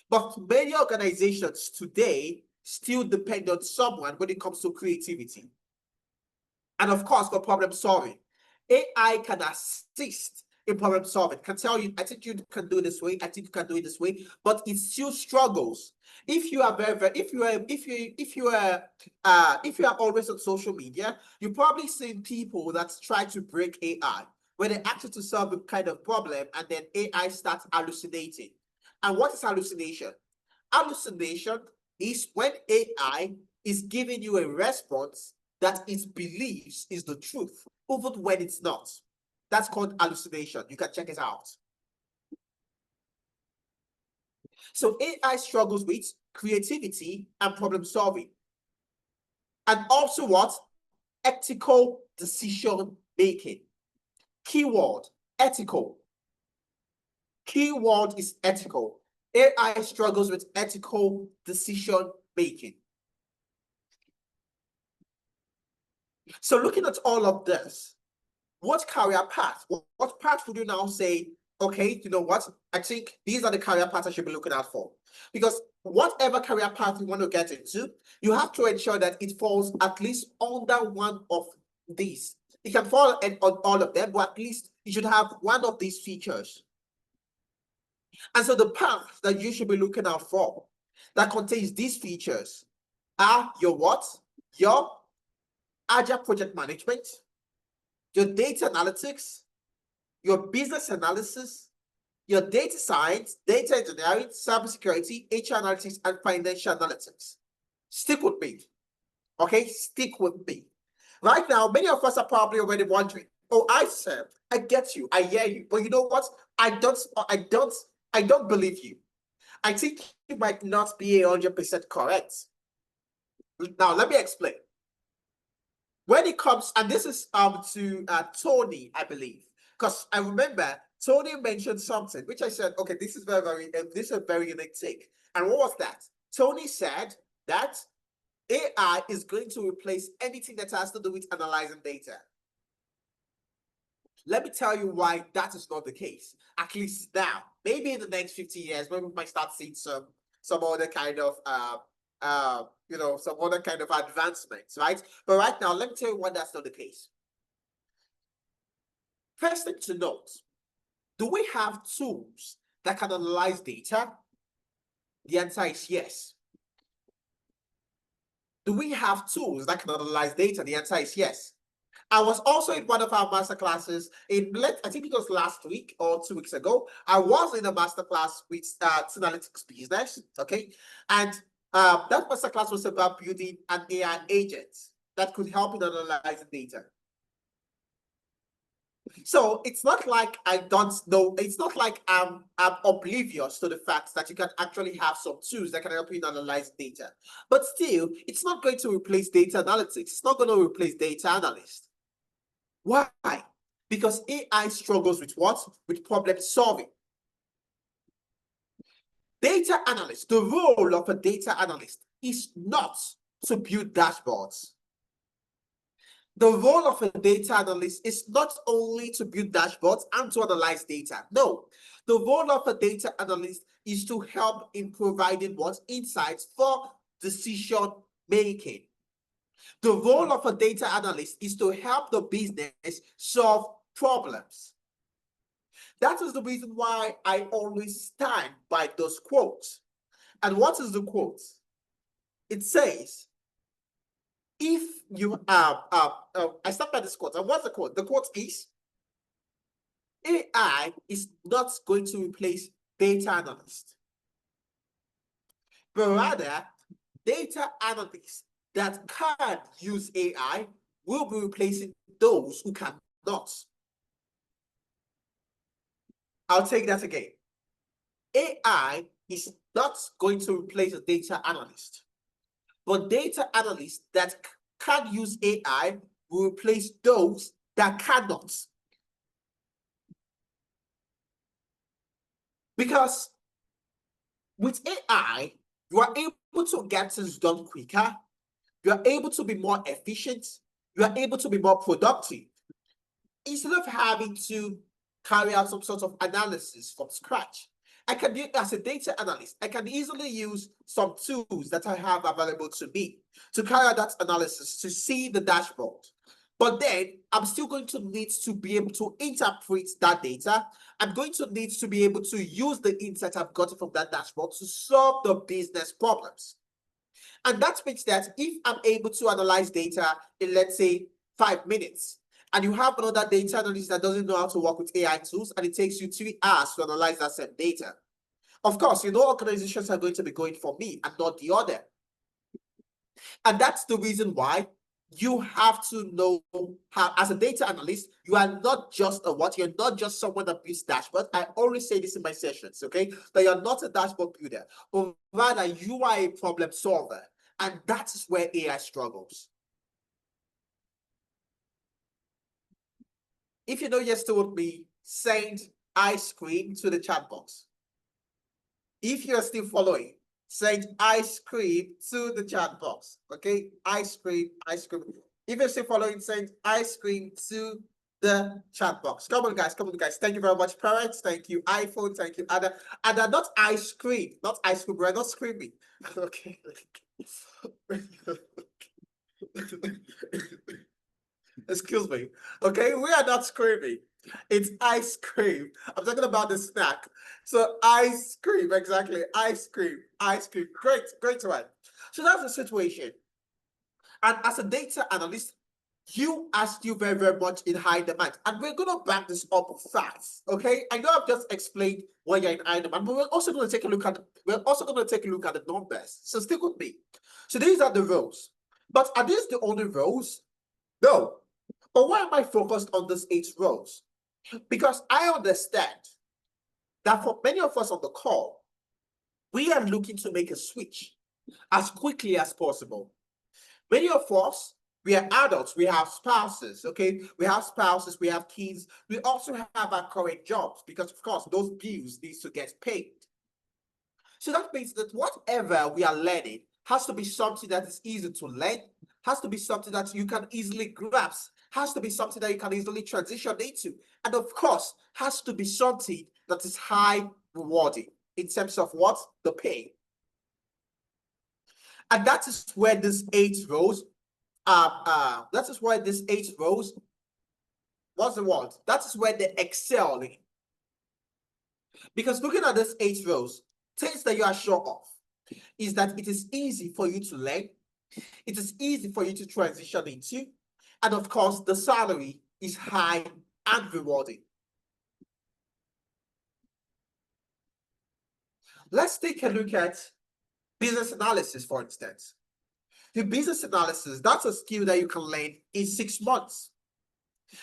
But many organizations today still depend on someone when it comes to creativity. And of course, for problem solving. AI can assist in problem solving, can tell you, I think you can do it this way, I think you can do it this way, but it still struggles. If you are if you are always on social media, you probably seen people that try to break AI, where they ask you to solve a kind of problem and then AI starts hallucinating. And what is hallucination? Hallucination is when AI is giving you a response that it believes is the truth, even when it's not. That's called hallucination. You can check it out. So AI struggles with creativity and problem solving. And also what? Ethical decision making. Keyword, ethical. Keyword is ethical. AI struggles with ethical decision making. So looking at all of this, what career path? What path would you now say, okay, you know what? I think these are the career paths I should be looking out for. Because whatever career path you want to get into, you have to ensure that it falls at least under one of these. It can fall on all of them, but at least you should have one of these features. And so the path that you should be looking out for that contains these features are your what? Your agile project management, your data analytics, your business analysis, your data science, data engineering, cybersecurity, HR analytics, and financial analytics. Stick with me. Okay, stick with me. Right now, many of us are probably already wondering, oh, I get you, I hear you, but you know what? I don't believe you. I think you might not be 100% correct. Now, let me explain. When it comes, and this is to Tony, I believe, because I remember Tony mentioned something, which I said, okay, this is this is a very unique take. And what was that? Tony said that AI is going to replace anything that has to do with analyzing data. Let me tell you why that is not the case. At least now, maybe in the next 50 years, when we might start seeing some other kind of some other kind of advancements, right? But right now, let me tell you why that's not the case. First thing to note, do we have tools that can analyze data? The answer is yes. Do we have tools that can analyze data? The answer is yes. I was also in one of our master classes I think it was last week or 2 weeks ago. I was in a master class with analytics business, okay? And that master class was about building an AI agent that could help in analyzing data. So it's not like I don't know, it's not like I'm oblivious to the fact that you can actually have some tools that can help you analyze data. But still, it's not going to replace data analytics. It's not going to replace data analysts. Why? Because AI struggles with what? With problem solving. Data analyst, the role of a data analyst is not to build dashboards. The role of a data analyst is not only to build dashboards and to analyze data. No, the role of a data analyst is to help in providing what? Insights for decision making. The role of a data analyst is to help the business solve problems. That is the reason why I always stand by those quotes. And what is the quote? It says, if you I start by this quote. And what's the quote? The quote is, AI is not going to replace data analysts, but rather data analysts that can use AI will be replacing those who cannot. I'll take that again. AI is not going to replace a data analyst, but data analysts that can use AI will replace those that cannot. Because with AI, you are able to get things done quicker, you are able to be more efficient, you are able to be more productive. instead of having to carry out some sort of analysis from scratch, I can do as a data analyst, I can easily use some tools that I have available to me to carry out that analysis to see the dashboard. But then I'm still going to need to be able to interpret that data. I'm going to need to be able to use the insight I've gotten from that dashboard to solve the business problems. And that means that if I'm able to analyze data in, let's say, 5 minutes, and you have another data analyst that doesn't know how to work with AI tools, and it takes you 3 hours to analyze that same data. Of course, organizations are going to be going for me and not the other. And that's the reason why you have to know how, as a data analyst, you are not just a what? You're not just someone that builds dashboards. I always say this in my sessions, okay? That you're not a dashboard builder, but rather you are a problem solver. And that is where AI struggles. If you know you're still with me, send ice cream to the chat box. If you're still following, send ice cream to the chat box. Okay, ice cream, ice cream. If you're still following, send ice cream to the chat box. Come on, guys. Come on, guys. Thank you very much, parents. Thank you, iPhone. Thank you, Ada. Ada, not ice cream, not ice cream. We're not screaming. Okay. Excuse me. Okay, we are not screaming. It's ice cream. I'm talking about the snack. So ice cream, exactly. Ice cream, ice cream. Great, great one. So that's the situation. And as a data analyst, you are still very, very much in high demand. And we're going to back this up with facts. Okay. I know I've just explained why you're in high demand, but we're also going to take a look at the numbers. So stick with me. So these are the roles. But are these the only roles? No. But why am I focused on these 8 rows? Because I understand that for many of us on the call, we are looking to make a switch as quickly as possible. Many of us, we are adults, we have spouses, okay? We have spouses, we have kids. We also have our current jobs because, of course, those bills need to get paid. So that means that whatever we are learning has to be something that is easy to learn, has to be something that you can easily grasp, has to be something that you can easily transition into, and of course, has to be something that is high rewarding in terms of what? The pay. And that is where these 8 rows that is where these 8 rows, what's the word? That is where they excel in. Because looking at these 8 rows, things that you are sure of is that it is easy for you to learn, it is easy for you to transition into, and of course, the salary is high and rewarding. Let's take a look at business analysis, for instance. The business analysis, that's a skill that you can learn in 6 months.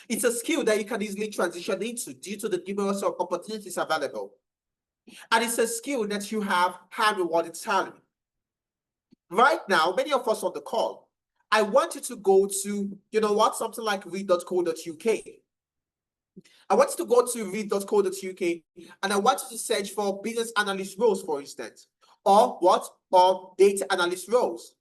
It's a skill that you can easily transition into due to the numerous opportunities available. And it's a skill that you have high rewarded salary. Right now, many of us on the call, I want you to go to, something like read.co.uk. I want you to go to read.co.uk and I want you to search for business analyst roles, for instance, or what? Or data analyst roles.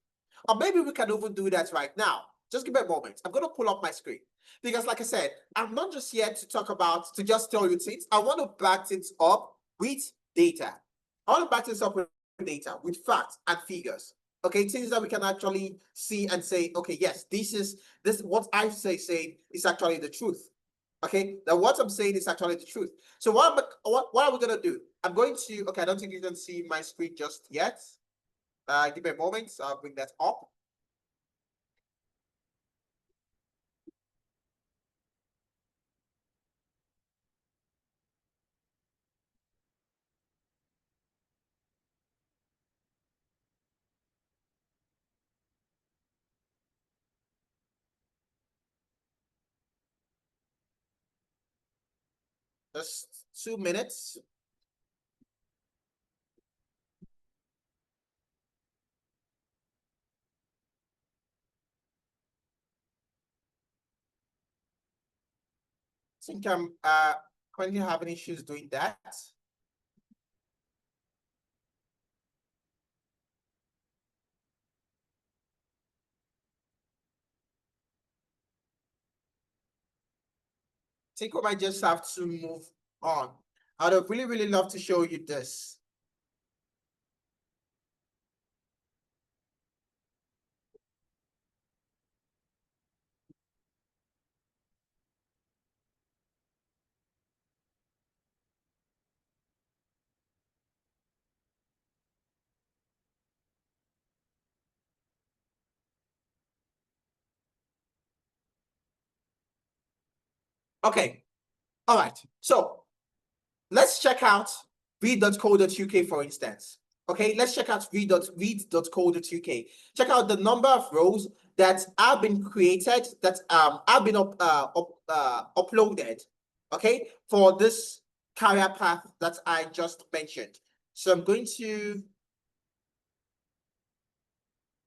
Or maybe we can even do that right now. Just give me a moment. I'm going to pull up my screen. Because like I said, I'm not just here to just tell you things. I want to back things up with data. I want to back things up with data, with facts and figures. Okay, things that we can actually see and say, okay, yes, this what I say is actually the truth. Okay, now what I'm saying is actually the truth. So what are we gonna do? I'm going to, okay, I don't think you can see my screen just yet. Give me a moment, so I'll bring that up. Just 2 minutes. I think I'm currently having issues doing that. think we might just have to move on. I'd have really, really love to show you this. Okay, all right. So let's check out read.co.uk for instance. Okay, let's check out read.co.uk. Check out the number of rows that have been created, that have been uploaded, okay, for this career path that I just mentioned. So I'm going to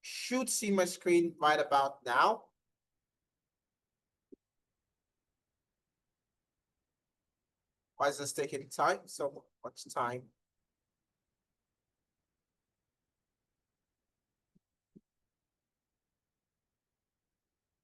should see my screen right about now. Why is this taking time? So much time.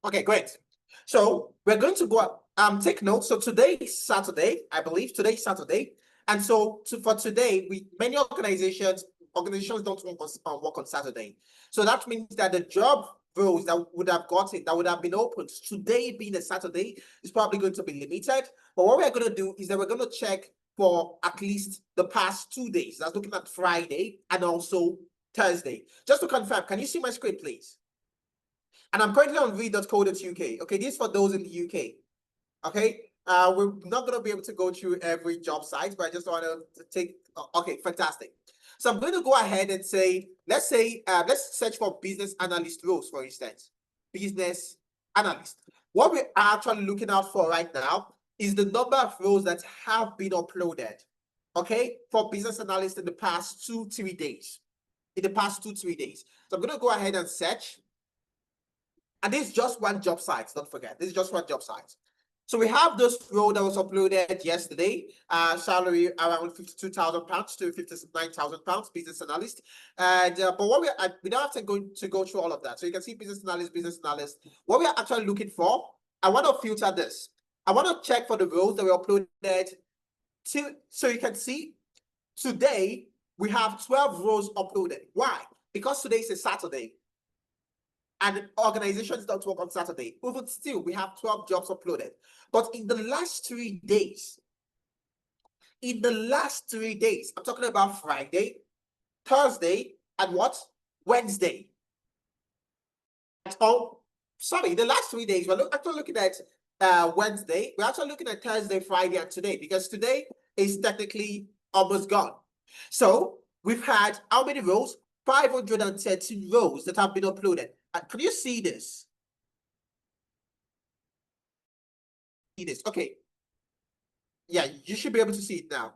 Okay, great. So we're going to go take note. So today is Saturday, I believe. Today is Saturday. And so for today, many organizations don't work on Saturday. So that means that the job roles that would have gotten, that would have been opened today being a Saturday, is probably going to be limited. But what we're going to do is that we're going to check for at least the past 2 days. That's looking at Friday and also Thursday. Just to confirm, can you see my screen, please? And I'm currently on read.co.uk. Okay, this is for those in the UK. Okay, we're not going to be able to go through every job site, but I just want to take. Okay, fantastic. So I'm going to go ahead and say, let's search for business analyst roles, for instance. Business analyst. What we're actually looking out for right now is the number of roles that have been uploaded. Okay, for business analyst in the past 2-3 days. In the past 2-3 days. So I'm going to go ahead and search. And this is just one job site, don't forget. This is just one job site. So we have this role that was uploaded yesterday, salary around £52,000 to £59,000, business analyst. And but what we don't have to go through all of that. So you can see business analyst. What we are actually looking for, I want to filter this. I want to check for the roles that we uploaded so you can see today we have 12 roles uploaded. Why? Because today is a Saturday. And organizations don't work on Saturday. Even still, we have 12 jobs uploaded. But in the last 3 days, I'm talking about Friday, Thursday, and what? Wednesday. Oh, sorry, the last 3 days, we're actually looking at Wednesday. We're actually looking at Thursday, Friday, and today, because today is technically almost gone. So we've had how many rows? 513 rows that have been uploaded. Can you see this? See this? Okay. Yeah, you should be able to see it now.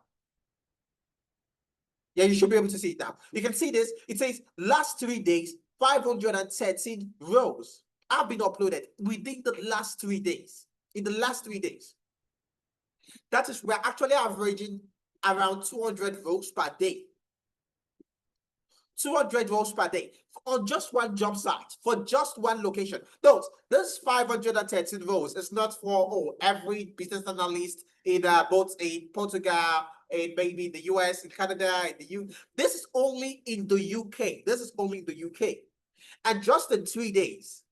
Yeah, you should be able to see it now. You can see this. It says last 3 days, 513 rows have been uploaded within the last 3 days. In the last 3 days. That is, we're actually averaging around 200 rows per day. 200 rows per day on just one job site for just one location. Note, this 513 rows is not for every business analyst in both in Portugal, in maybe in the US, in Canada, in the U. This is only in the UK. This is only in the UK. And just in 3 days,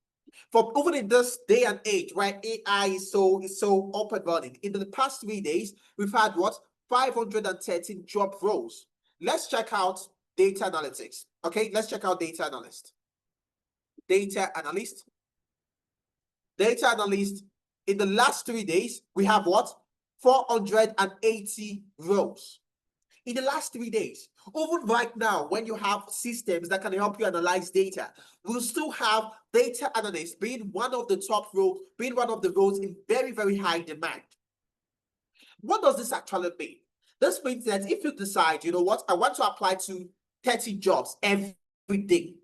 for even in this day and age where AI is so up and running, in the past 3 days, we've had what? 513 job roles. Let's check out data analytics. Okay, let's check out data analyst. Data analyst. Data analyst. In the last 3 days, we have what? 480 rows. In the last 3 days. Even right now, when you have systems that can help you analyze data, we'll still have data analysts being one of the top roles, being one of the roles in very, very high demand. What does this actually mean? This means that if you decide, you know what, I want to apply to 30 jobs every day.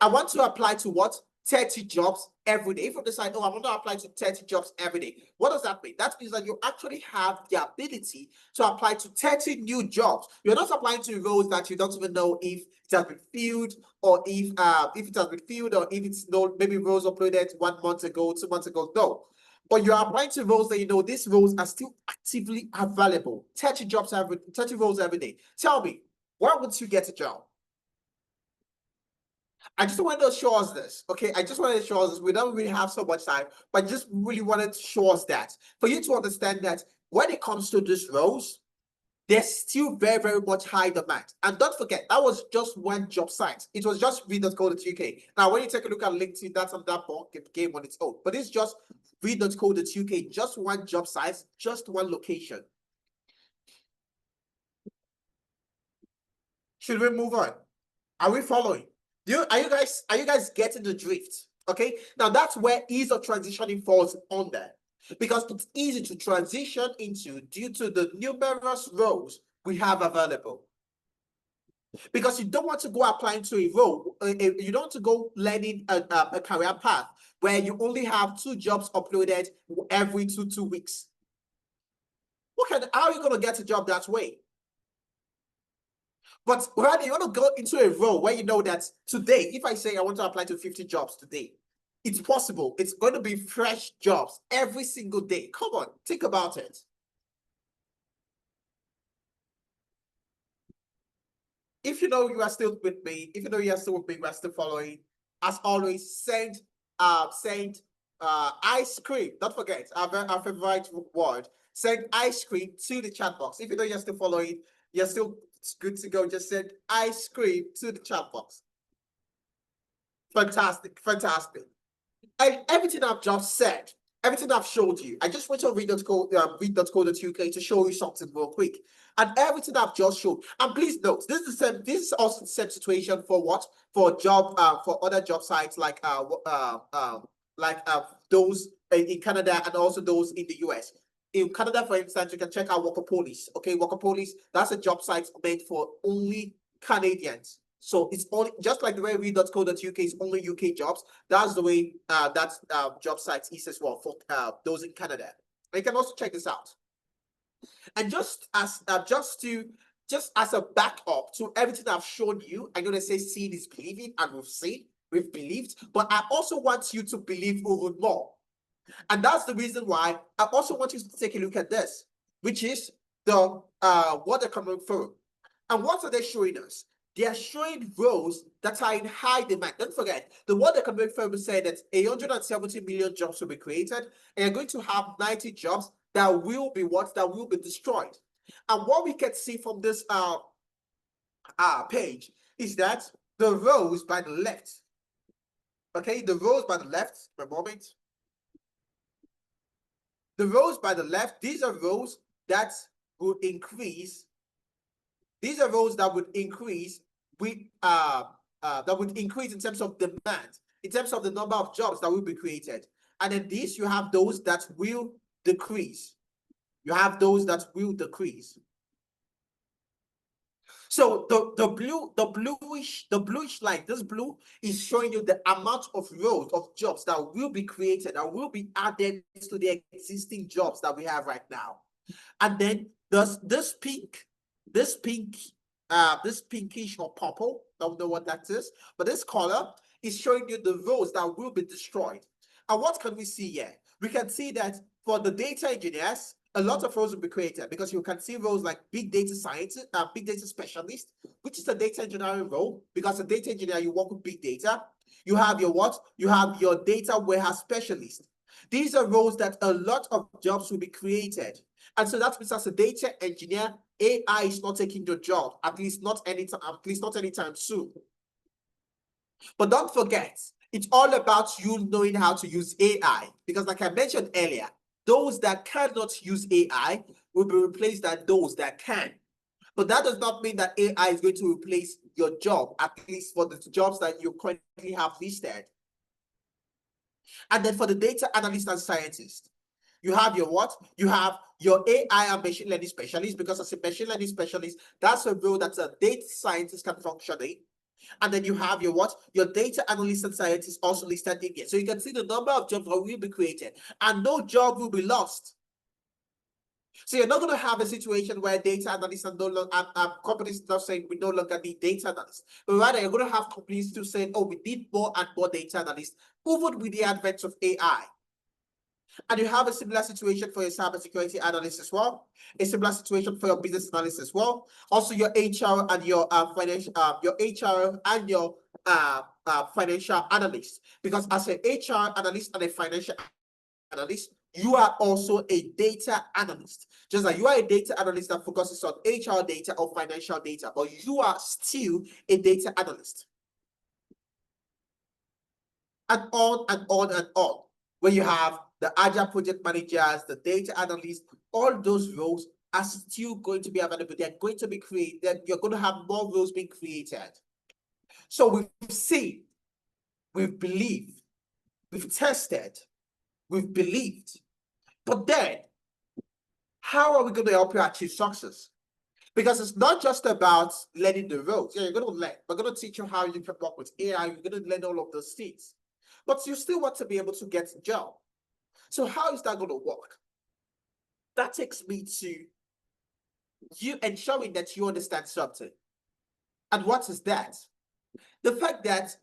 I want to apply to what? 30 jobs every day. If you decide, I want to apply to 30 jobs every day, what does that mean? That means that you actually have the ability to apply to 30 new jobs. You're not applying to roles that you don't even know if it has been filled, or if it has been filled, or if it's no, maybe roles uploaded 1 month ago, 2 months ago. No. but you are applying to roles that you know these roles are still actively available. 30 roles every day. Tell me, why would you get a job? I just wanted to show us this, okay? I just wanted to show us this. We don't really have so much time, but I just really wanted to show us that for you to understand that when it comes to these roles, there's still very, very much high demand. And don't forget, that was just one job site. It was just read.co.uk. Now, when you take a look at LinkedIn, that's on that game on its own. But it's just read.co.uk, just one job site, just one location. Should we move on? Are we following? Are you guys getting the drift? Okay. Now that's where ease of transitioning falls under, because it's easy to transition into due to the numerous roles we have available. Because you don't want to go applying to a role, you don't want to go learning a career path where you only have 2 jobs uploaded every two weeks. How are you going to get a job that way? But rather, you want to go into a role where you know that today, if I say I want to apply to 50 jobs today, it's possible. It's going to be fresh jobs every single day. Come on, think about it. If you know you are still with me, we are still following. As always, send ice cream. Don't forget our favorite word. Send ice cream to the chat box. If you know you're still following, you're still good to go. Just send ice cream to the chat box. Fantastic, fantastic. And everything I've just said, everything I've showed you, I just went to read.co.uk to show you something real quick. And everything I've just showed, and please note, this is also the same situation for what? For other job sites like those in Canada and also those in the US. In Canada, for instance, you can check out Workopolis. Okay, Workopolis, that's a job site meant for only Canadians. So it's only just like the way read.co.uk is only UK jobs. That's the way that job site is as well for those in Canada. And you can also check this out. And just as a backup to everything I've shown you, I know they say seeing is believing, and we've believed, but I also want you to believe even more. And that's the reason why I also want you to take a look at this, which is the what they're coming through. And what are they showing us? They are showing roles that are in high demand. Don't forget, the World Economic Forum said that 170 million jobs will be created, and you're going to have 90 jobs that will be destroyed. And what we can see from this page is that the rows by the left, okay, the rows by the left, a moment. The rows by the left, these are rows that will increase. These are rows that would increase in terms of demand, in terms of the number of jobs that will be created. And then these, you have those that will decrease. You have those that will decrease. So the bluish line, this blue is showing you the amount of rows of jobs that will be created and will be added to the existing jobs that we have right now. And then this pinkish or purple, don't know what that is, but this color is showing you the rows that will be destroyed. And what can we see here? We can see that for the data engineers, a lot of roles will be created, because you can see roles like big data scientist, big data specialist, which is a data engineering role, because a data engineer, you work with big data. You have your what? You have your data warehouse specialist. These are roles that a lot of jobs will be created. And so that means as a data engineer, AI is not taking your job, at least not anytime soon. But don't forget, it's all about you knowing how to use AI, because like I mentioned earlier, those that cannot use AI will be replaced by those that can. But that does not mean that AI is going to replace your job, at least for the jobs that you currently have listed. And then for the data analyst and scientist, you have your what? You have your AI and machine learning specialist, because as a machine learning specialist, that's a role that a data scientist can function in. And then you have your what? Your data analyst and scientist also listed in here. So you can see the number of jobs that will be created, and no job will be lost. So you're not going to have a situation where data analysts and companies not saying we no longer need data analysts, but rather you're going to have companies still saying, oh, we need more and more data analysts, even with the advent of AI. And you have a similar situation for your cybersecurity analyst as well, a similar situation for your business analyst as well. Also, your HR and your financial, your HR and your financial analyst. Because as an HR analyst and a financial analyst, you are also a data analyst. Just like you are a data analyst that focuses on HR data or financial data, but you are still a data analyst. And on and on and on. Where you have the agile project managers, the data analysts, all those roles are still going to be available. They're going to be created. You're going to have more roles being created. So we've seen, we've believed, we've tested, we've believed. But then, how are we going to help you achieve success? Because it's not just about learning the roles. Yeah, you're going to learn. We're going to teach you how you can work with AI. You're going to learn all of those things. But you still want to be able to get a job. So how is that going to work? That takes me to you ensuring that you understand something. And what is that? The fact that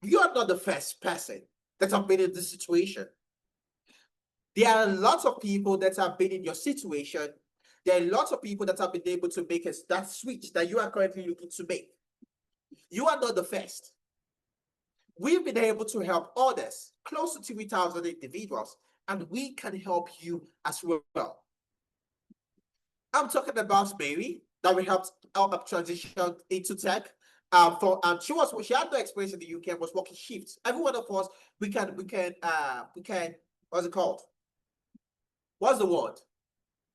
you are not the first person that have been in this situation. There are lots of people that have been in your situation. There are lots of people that have been able to make that switch that you are currently looking to make. You are not the first. We've been able to help others, close to 3,000 individuals, and we can help you as well. I'm talking about Mary, that we helped transition into tech. She had no experience in the UK, was working shifts. Every one of us, we can, what's it called? What's the word?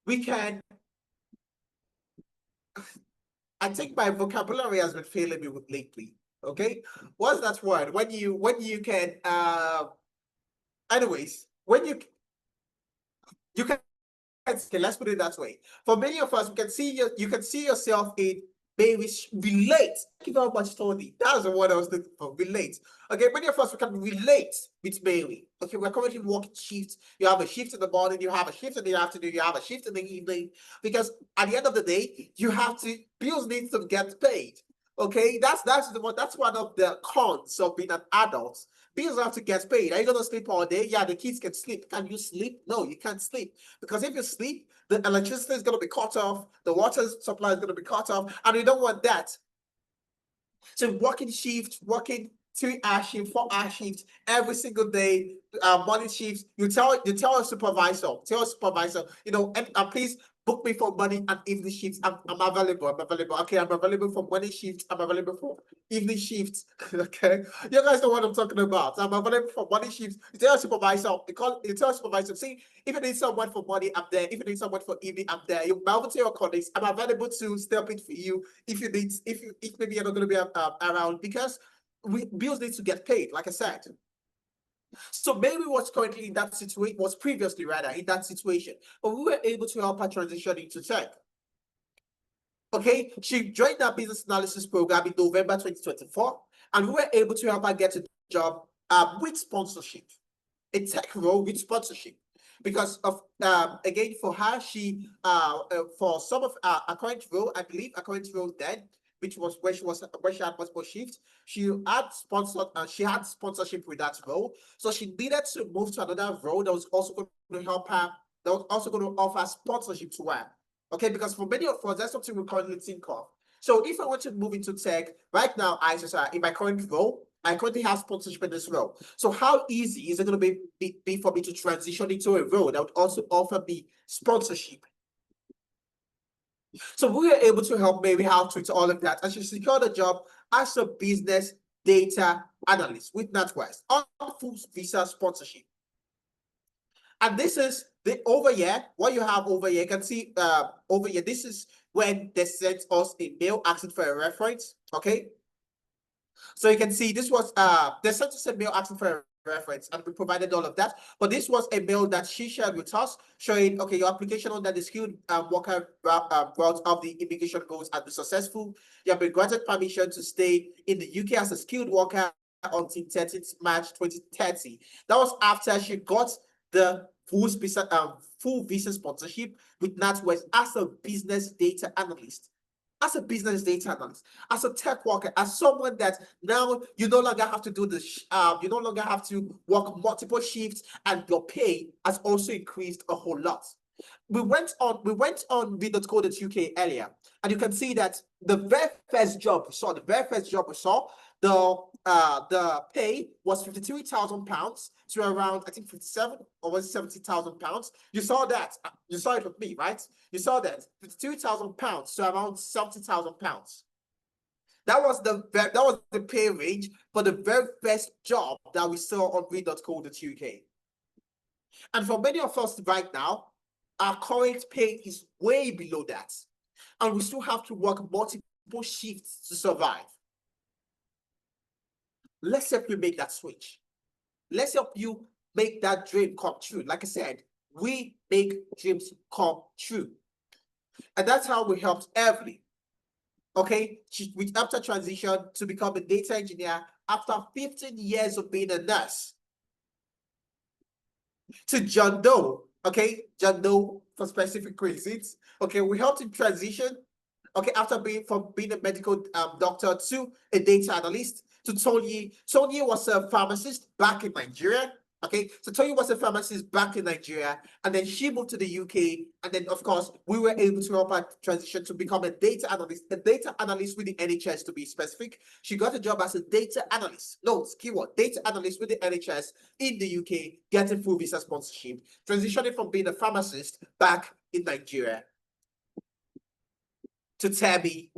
We can, I think my vocabulary has been failing me lately. Okay, what's that word? When you can, anyways, when you can, okay, let's put it that way. For many of us, you can see yourself in maybe relate. Thank you very much, Tony. That's the word I was looking for. Relate. Okay, many of us we can relate with Mary. Okay, we're currently working shifts. You have a shift in the morning, you have a shift in the afternoon, you have a shift in the evening. Because at the end of the day, bills need to get paid. Okay, that's one of the cons of being an adult. Bills have to get paid. Are you gonna sleep all day? Yeah, the kids can sleep. Can you sleep? No, you can't sleep. Because if you sleep, the electricity is gonna be cut off, the water supply is gonna be cut off, and we don't want that. So working 3-hour shift, 4-hour shift every single day, morning shifts. You tell a supervisor, and please book me for morning and evening shifts. I'm available. Okay, I'm available for morning shifts. I'm available for evening shifts. Okay, you guys know what I'm talking about. I'm available for morning shifts. You tell a supervisor, see, if you need someone for morning, I'm there. If you need someone for evening, I'm there. You mouth to your colleagues. I'm available to step in for you if you need, if maybe you're not going to be around, because bills need to get paid, like I said. So maybe was currently in that situation, was previously rather in that situation, but we were able to help her transition into tech. Okay, she joined our business analysis program in November 2024, and we were able to help her get a job with sponsorship, a tech role with sponsorship. Because of again, for her, she for some of her current role, I believe her current role then, which was where she had multiple shifts, she had sponsorship with that role. So she needed to move to another role that was also going to help her, that was also going to offer sponsorship to her. Okay, because for many of us, that's something we currently think of. So if I want to move into tech right now, in my current role, I currently have sponsorship in this role. So how easy is it going to be for me to transition into a role that would also offer me sponsorship? So we were able to help Mary out with all of that, and she secured a job as a business data analyst with NatWest on full visa sponsorship. And this is over here. What you have over here, you can see over here. This is when they sent us a mail asking for a reference. Okay. So you can see this was they sent us a mail asking for a reference, and we provided all of that. But this was a mail that she shared with us showing, okay, your application under the skilled worker route of the immigration goals has been successful. You have been granted permission to stay in the UK as a skilled worker until 13th March 2030. That was after she got the full visa sponsorship with NatWest as a business data analyst. as a business data analyst, as a tech worker, as someone that now you no longer have to do you no longer have to work multiple shifts, and your pay has also increased a whole lot. We went on v.co.uk earlier, and you can see that the very first job we saw, the pay was £53,000 to around, I think, 57 or was it £70,000. You saw that. You saw it with me, right? You saw that £52,000 to around £70,000. That was the pay range for the very first job that we saw on v.co.uk. And for many of us right now, our current pay is way below that, and we still have to work multiple shifts to survive. Let's help you make that switch. Let's help you make that dream come true. Like I said, we make dreams come true. And that's how we helped Evelyn. Okay, after transition to become a data engineer after 15 years of being a nurse. To John Doe, okay, John Doe for specific reasons. Okay, we helped him transition, okay, after being a medical doctor to a data analyst. To Tony. Tony was a pharmacist back in Nigeria. Okay, so Tony was a pharmacist back in Nigeria, and then she moved to the UK, and then of course we were able to help her transition to become a data analyst with the NHS, to be specific. She got a job as a data analyst. No, it's keyword, data analyst with the NHS in the UK, getting full visa sponsorship, transitioning from being a pharmacist back in Nigeria. To Tabby,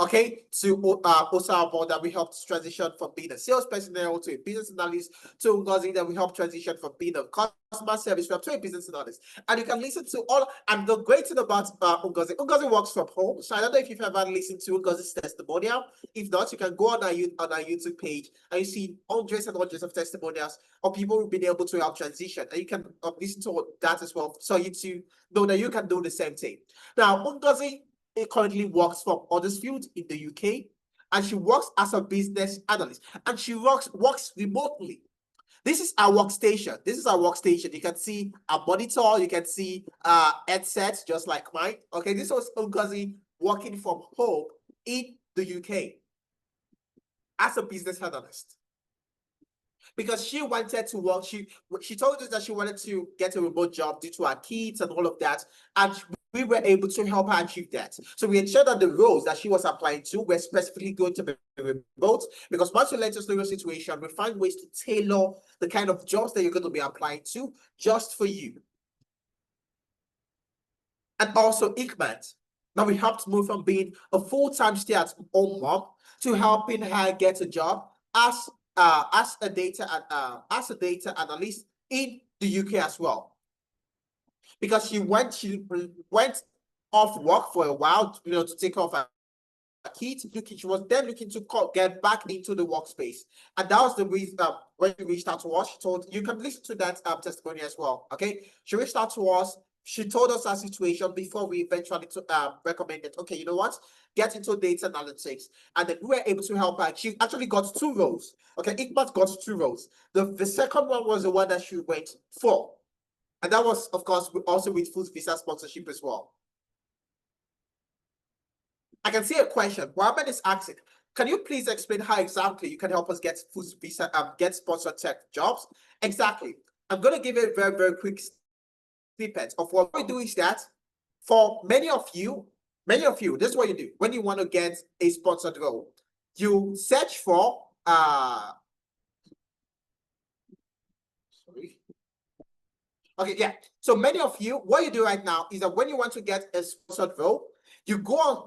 okay, to Osabo, that we helped transition from being a sales personnel to a business analyst, to Ngozi, that we helped transition from being a customer service rep to a business analyst. And you can listen to all, and the great thing about Ngozi works from home. So I don't know if you've ever listened to Ngozi's testimonial. If not, you can go on our YouTube page, and you see hundreds and hundreds of testimonials of people who've been able to help transition. And you can listen to that as well, so you know that you can do the same thing. Now, Ngozi currently works from Huddersfield in the UK, and she works as a business analyst, and she works remotely. This is our workstation. You can see a monitor, you can see headsets just like mine. Okay, this was Ngozi working from home in the UK as a business analyst, because she wanted to work. She told us that she wanted to get a remote job due to her kids and all of that, and we were able to help her achieve that. So we ensured that the roles that she was applying to were specifically going to be remote, because once you let us know your situation, we find ways to tailor the kind of jobs that you're going to be applying to just for you. And also Ikmat. Now we helped move from being a full-time stay-at-home mom to helping her get a job as a data analyst in the UK as well. Because she went off work for a while, to take off her kids. She was then looking to get back into the workspace, and that was the reason when she reached out to us. She told, you can listen to that testimony as well. Okay, she reached out to us. She told us her situation before we eventually recommended, okay, you know what, get into data analytics, and then we were able to help her. She actually got 2 roles. Okay, Ikmat got 2 roles. The second one was the one that she went for. And that was, of course, also with full visa sponsorship as well. I can see a question. Mohammed is asking, can you please explain how exactly you can help us get full visa, get sponsored tech jobs? Exactly. I'm going to give a very, very quick snippet of what we do. Is that for many of you, this is what you do when you want to get a sponsored role. You search for okay, yeah. So many of you, what you do right now is that when you want to get a sponsored role, you go on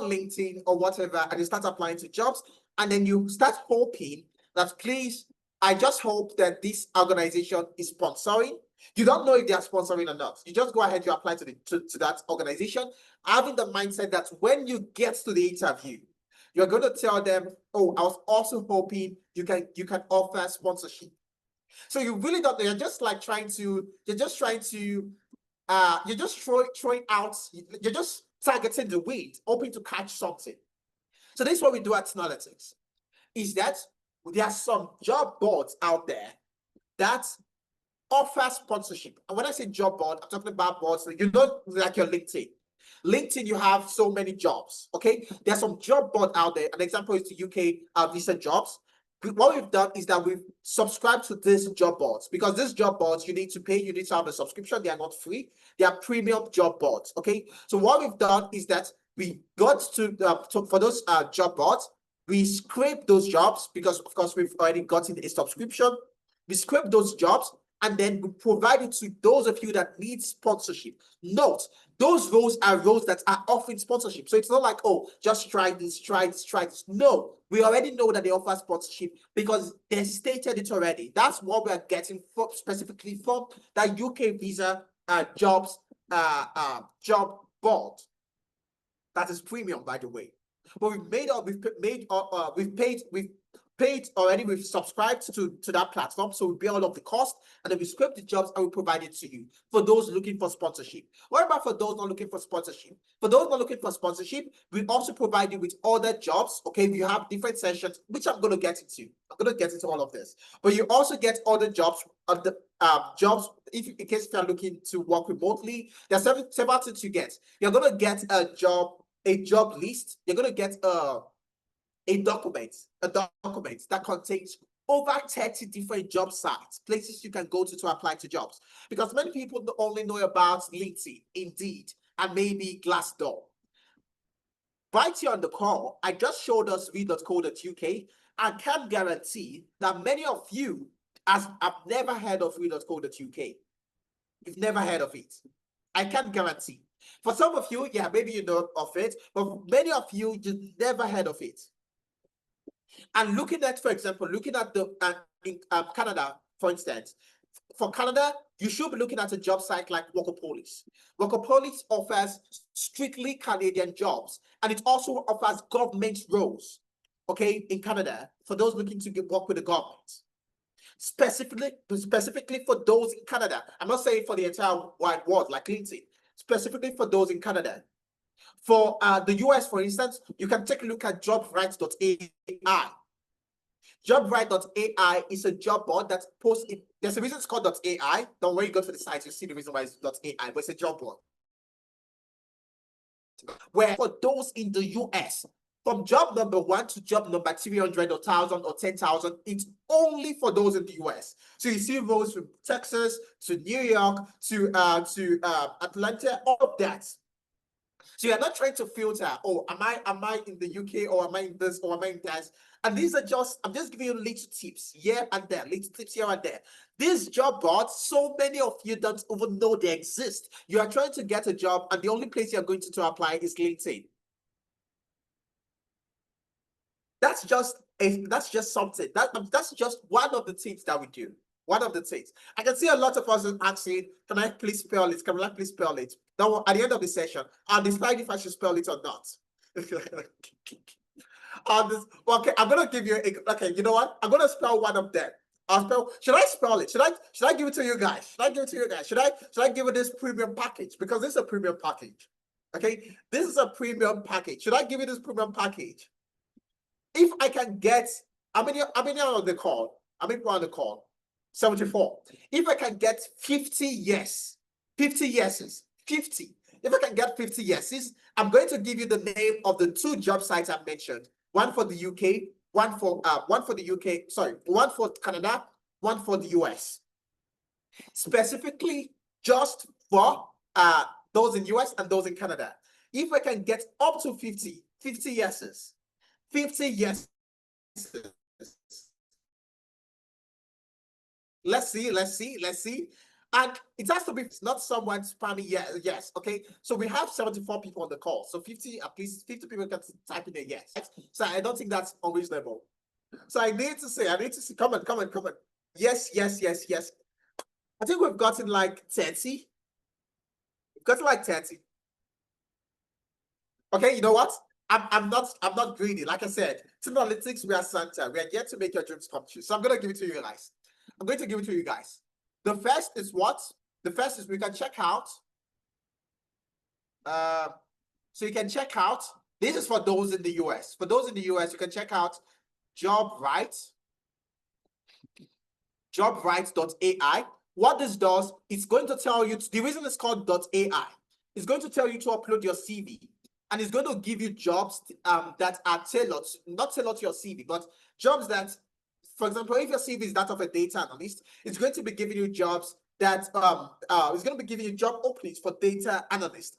LinkedIn or whatever, and you start applying to jobs, and then you start hoping that, please, I just hope that this organization is sponsoring. You don't know if they are sponsoring or not. You just go ahead, you apply to that organization, having the mindset that when you get to the interview, you're going to tell them, oh, I was also hoping you can offer sponsorship. So you really don't know. You're just throwing out, you're just targeting the wind, hoping to catch something. So this is what we do at Synalytics, is that there are some job boards out there that offer sponsorship. And when I say job board, I'm talking about boards like your LinkedIn. LinkedIn, you have so many jobs. Okay, there's some job board out there. An example is the UK Visa Jobs. What we've done is that we've subscribed to these job boards, because these job boards you need to pay, you need to have a subscription. They are not free, they are premium job boards. Okay, so what we've done is that we got to for those job boards, we scrape those jobs, because of course we've already gotten a subscription. We scrape those jobs and then we provide it to those of you that need sponsorship. Note, those roles are roles that are offering sponsorship. So it's not like, oh, just try this, try this, try this. No, we already know that they offer sponsorship because they stated it already. That's what we are getting for, specifically from that UK Visa jobs job board. That is premium, by the way. But we've paid already, we've subscribed to that platform, so we pay all of the cost, and then we scrape the jobs and we provide it to you for those looking for sponsorship. What about for those not looking for sponsorship? For those not looking for sponsorship, we also provide you with other jobs. Okay, we have different sessions, which I'm going to get into. I'm going to get into all of this, but you also get other jobs of the jobs. If in case you're looking to work remotely, there's several things you get. You're going to get a job list. You're going to get a document that contains over 30 different job sites, places you can go to apply to jobs. Because many people only know about LinkedIn, Indeed, and maybe Glassdoor. Right here on the call, I just showed us read.co.uk. I can guarantee that many of you have never heard of read.co.uk. You've never heard of it. I can guarantee. For some of you, yeah, maybe you know of it, but many of you just never heard of it. And looking at, for example, looking at the in Canada, for instance, for Canada, you should be looking at a job site like Workopolis. Workopolis offers strictly Canadian jobs, and it also offers government roles, okay, in Canada, for those looking to work with the government. Specifically for those in Canada. I'm not saying for the entire wide world like LinkedIn, specifically for those in Canada. For the US, for instance, you can take a look at jobright.ai. Jobright.ai is a job board that posts it. There's a reason it's called .ai. Don't worry, go to the site, you see the reason why it's .ai, but it's a job board. Where for those in the US, from job number 1 to job number 300 or 1,000 or 10,000, it's only for those in the US. So you see roles from Texas to New York to Atlanta, all of that. So you're not trying to filter, oh, am I in the UK, or am I in this, or am I in that? And these are just, I'm just giving you little tips here and there, little tips here and there. These job boards, so many of you don't even know they exist. You are trying to get a job, and the only place you're going to apply is LinkedIn. That's just something. That's just one of the things that we do. One of the things. I can see a lot of us asking, can I please spell it? Can I please spell it? Now, at the end of the session, I'll decide if I should spell it or not. Okay, I'm gonna give you okay, you know what? I'm gonna spell one of them. Should I spell it? Should I give it to you guys? Should I give it to you guys? Should I give it this premium package? Because this is a premium package. Okay, this is a premium package. Should I give you this premium package? If I can get, how many on the call? How many people on the call? 74. If I can get 50 yes, 50 yeses, 50. If I can get 50 yeses, I'm going to give you the name of the 2 job sites I mentioned. One for the UK, one for the UK, sorry, one for Canada, one for the US. Specifically just for those in US and those in Canada. If I can get up to 50 yeses, 50 yeses. Let's see. And it has to be not someone spamming yes. Okay. So we have 74 people on the call. So 50, at least 50 people can type in a yes. So I don't think that's unreasonable. So I need to see, come on. Yes. I think we've gotten like 30. We've gotten like 30. Okay, you know what? I'm not greedy. Like I said, Tenalytics, we are Santa. We are yet to make your dreams come true. So I'm gonna give it to you guys. I'm going to give it to you guys. The first is what? The first is we can check out. So you can check out. This is for those in the US. For those in the US, you can check out jobright.ai. What this does, it's going to tell you, the reason it's called .ai It's going to tell you to upload your CV, and it's going to give you jobs that are tailored, not tailored to your CV, but jobs that, for example, if your CV is that of a data analyst, it's going to be giving you jobs that it's going to be giving you job openings for data analysts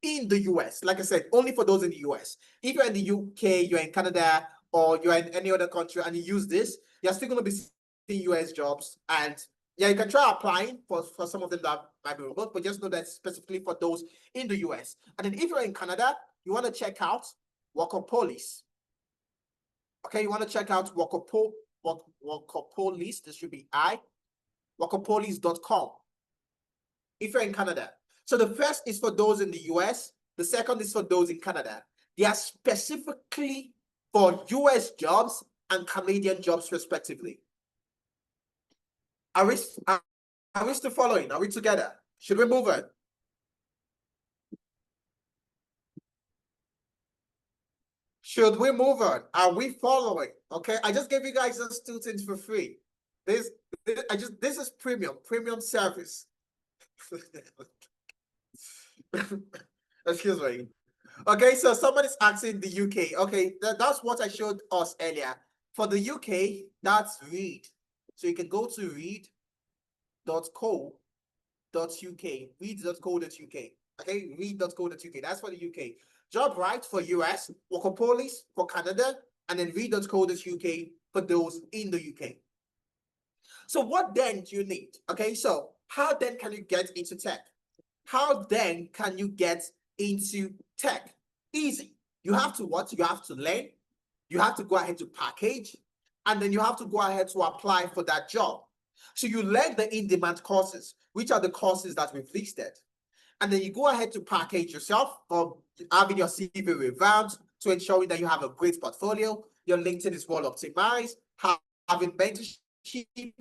in the US. Like I said, only for those in the US. If you're in the UK, you're in Canada, or you're in any other country and you use this, you're still going to be seeing US jobs. And yeah, you can try applying for some of them that might be remote, but just know that specifically for those in the US. And then if you're in Canada, you want to check out Workopolis. Okay, you want to check out Workopolis. This should be workopolis.com if you're in Canada. So the first is for those in the US. The second is for those in Canada. They are specifically for US jobs and Canadian jobs respectively. Are we still following? Are we together? Should we move on? Should we move on? Are we following? Okay, I just gave you guys those two things for free. This is premium service. Excuse me. Okay, so somebody's asking the UK. Okay, that's what I showed us earlier. For the UK, that's read. So you can go to read.co.uk, read.co.uk. Okay, read.co.uk. That's for the UK. JobRight for US, Workopolis for Canada, and then read.co.uk for those in the UK. So what then do you need? Okay, so how then can you get into tech? How then can you get into tech? Easy. You have to what? You have to learn. You have to go ahead to package, and then you have to go ahead to apply for that job. So you learn the in-demand courses, which are the courses that we've listed. And then you go ahead to package yourself for having your CV revamped to ensuring that you have a great portfolio. Your LinkedIn is well optimized, having mentorship.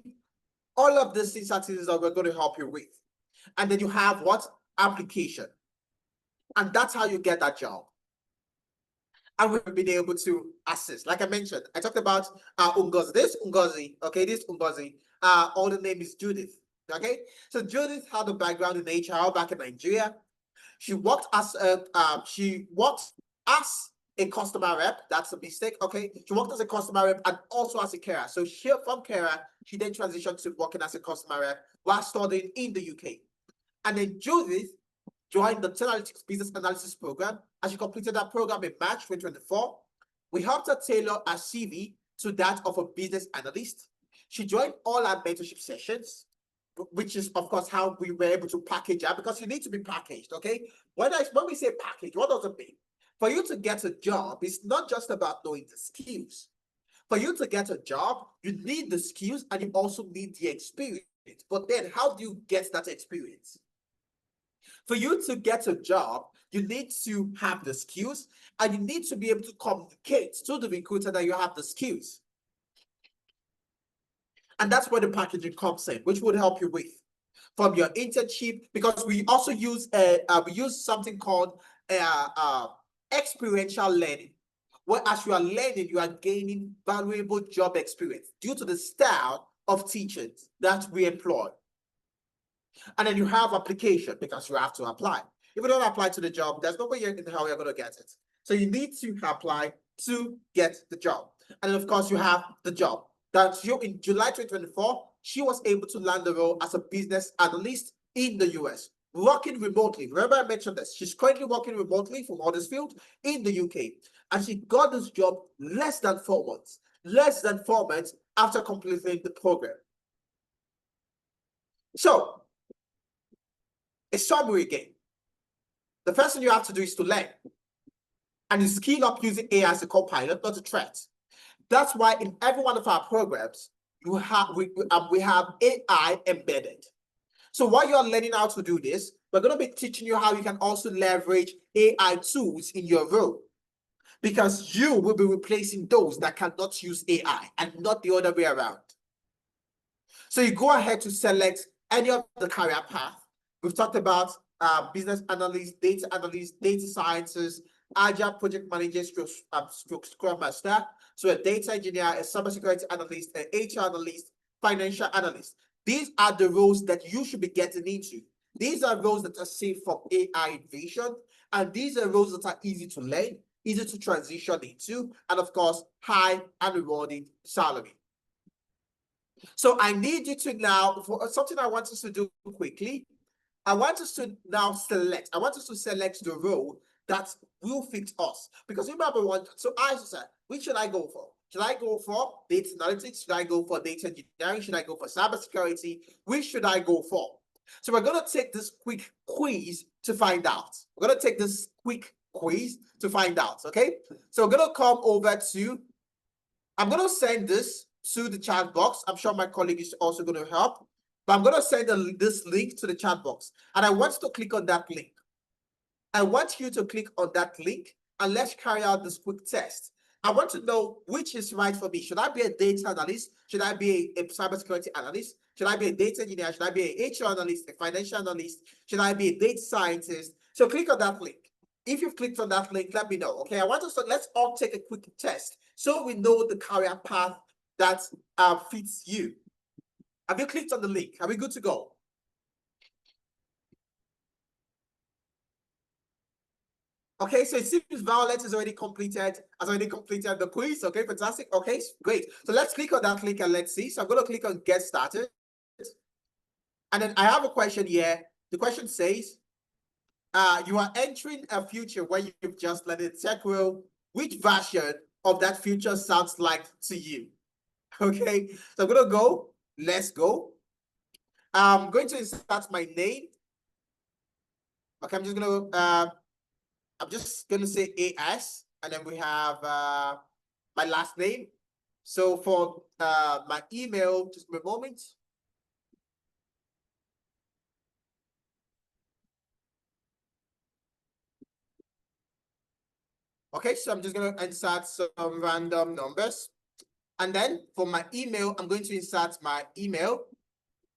All of these things are things that we're going to help you with. And then you have what? Application. And that's how you get that job. And we've been able to assist. Like I mentioned, I talked about Ungozi. This Ungozi, okay, this Ungozi, all the name is Judith. Okay, so Judith had a background in HR back in Nigeria. She worked as a customer rep. That's a mistake. Okay, she worked as a customer rep and also as a carer. So from carer, she then transitioned to working as a customer rep while studying in the UK. And then Judith joined the Analytics Business Analysis Program, and she completed that program in March 2024. We helped her tailor her CV to that of a business analyst. She joined all our mentorship sessions, which is, of course, how we were able to package her, because you need to be packaged, okay? When we say package, what does it mean? For you to get a job, it's not just about knowing the skills. For you to get a job, you need the skills and you also need the experience. But then how do you get that experience? For you to get a job, you need to have the skills and you need to be able to communicate to the recruiter that you have the skills. And that's where the packaging comes in, which would help you with from your internship, because we also use something called experiential learning, where as you are learning, you are gaining valuable job experience due to the style of teaching that we employ. And then you have application, because you have to apply. If you don't apply to the job, there's no way in how you're going to get it. So you need to apply to get the job. And then, of course, you have the job. That you in July 2024, she was able to land the role as a business analyst in the US, working remotely. Remember I mentioned this. She's currently working remotely from Huddersfield in the UK. And she got this job less than 4 months. Less than 4 months after completing the program. So, a summary again. The first thing you have to do is to learn. And you skill up using AI as a co-pilot, not a threat. That's why in every one of our programs, we have AI embedded. So while you're learning how to do this, we're going to be teaching you how you can also leverage AI tools in your role, because you will be replacing those that cannot use AI and not the other way around. So you go ahead to select any of the career path. We've talked about business analyst, data scientists, agile project manager, scrum master. So a data engineer, a cybersecurity analyst, an HR analyst, financial analyst. These are the roles that you should be getting into. These are roles that are safe from AI invasion, and these are roles that are easy to learn, easy to transition into, and of course, high and rewarding salary. So I need you to now, for something I want us to do quickly, I want us to now select, I want us to select the role that will fit us. Because remember one, so I said, which should I go for? Should I go for data analytics? Should I go for data engineering? Should I go for cybersecurity? Which should I go for? So we're going to take this quick quiz to find out. We're going to take this quick quiz to find out, okay? So we're going to come over to, I'm going to send this to the chat box. I'm sure my colleague is also going to help. But I'm going to send this link to the chat box. And I want you to click on that link. I want you to click on that link and let's carry out this quick test. I want to know which is right for me. Should I be a data analyst? Should I be a cybersecurity analyst? Should I be a data engineer? Should I be a HR analyst, a financial analyst? Should I be a data scientist? So click on that link. If you've clicked on that link, let me know. Okay, I want us to, let's all take a quick test so we know the career path that fits you. Have you clicked on the link? Are we good to go? Okay, so it seems Violet has already completed the quiz. Okay, fantastic. Okay, great. So let's click on that link and let's see. So I'm going to click on get started. And then I have a question here. The question says, you are entering a future where you've just let it tech role. Which version of that future sounds like to you? Okay, so I'm going to go. Let's go. I'm going to insert my name. Okay, I'm just gonna say AS, and then we have my last name. So for my email, just a moment. Okay, so I'm just gonna insert some random numbers. And then for my email, I'm going to insert my email.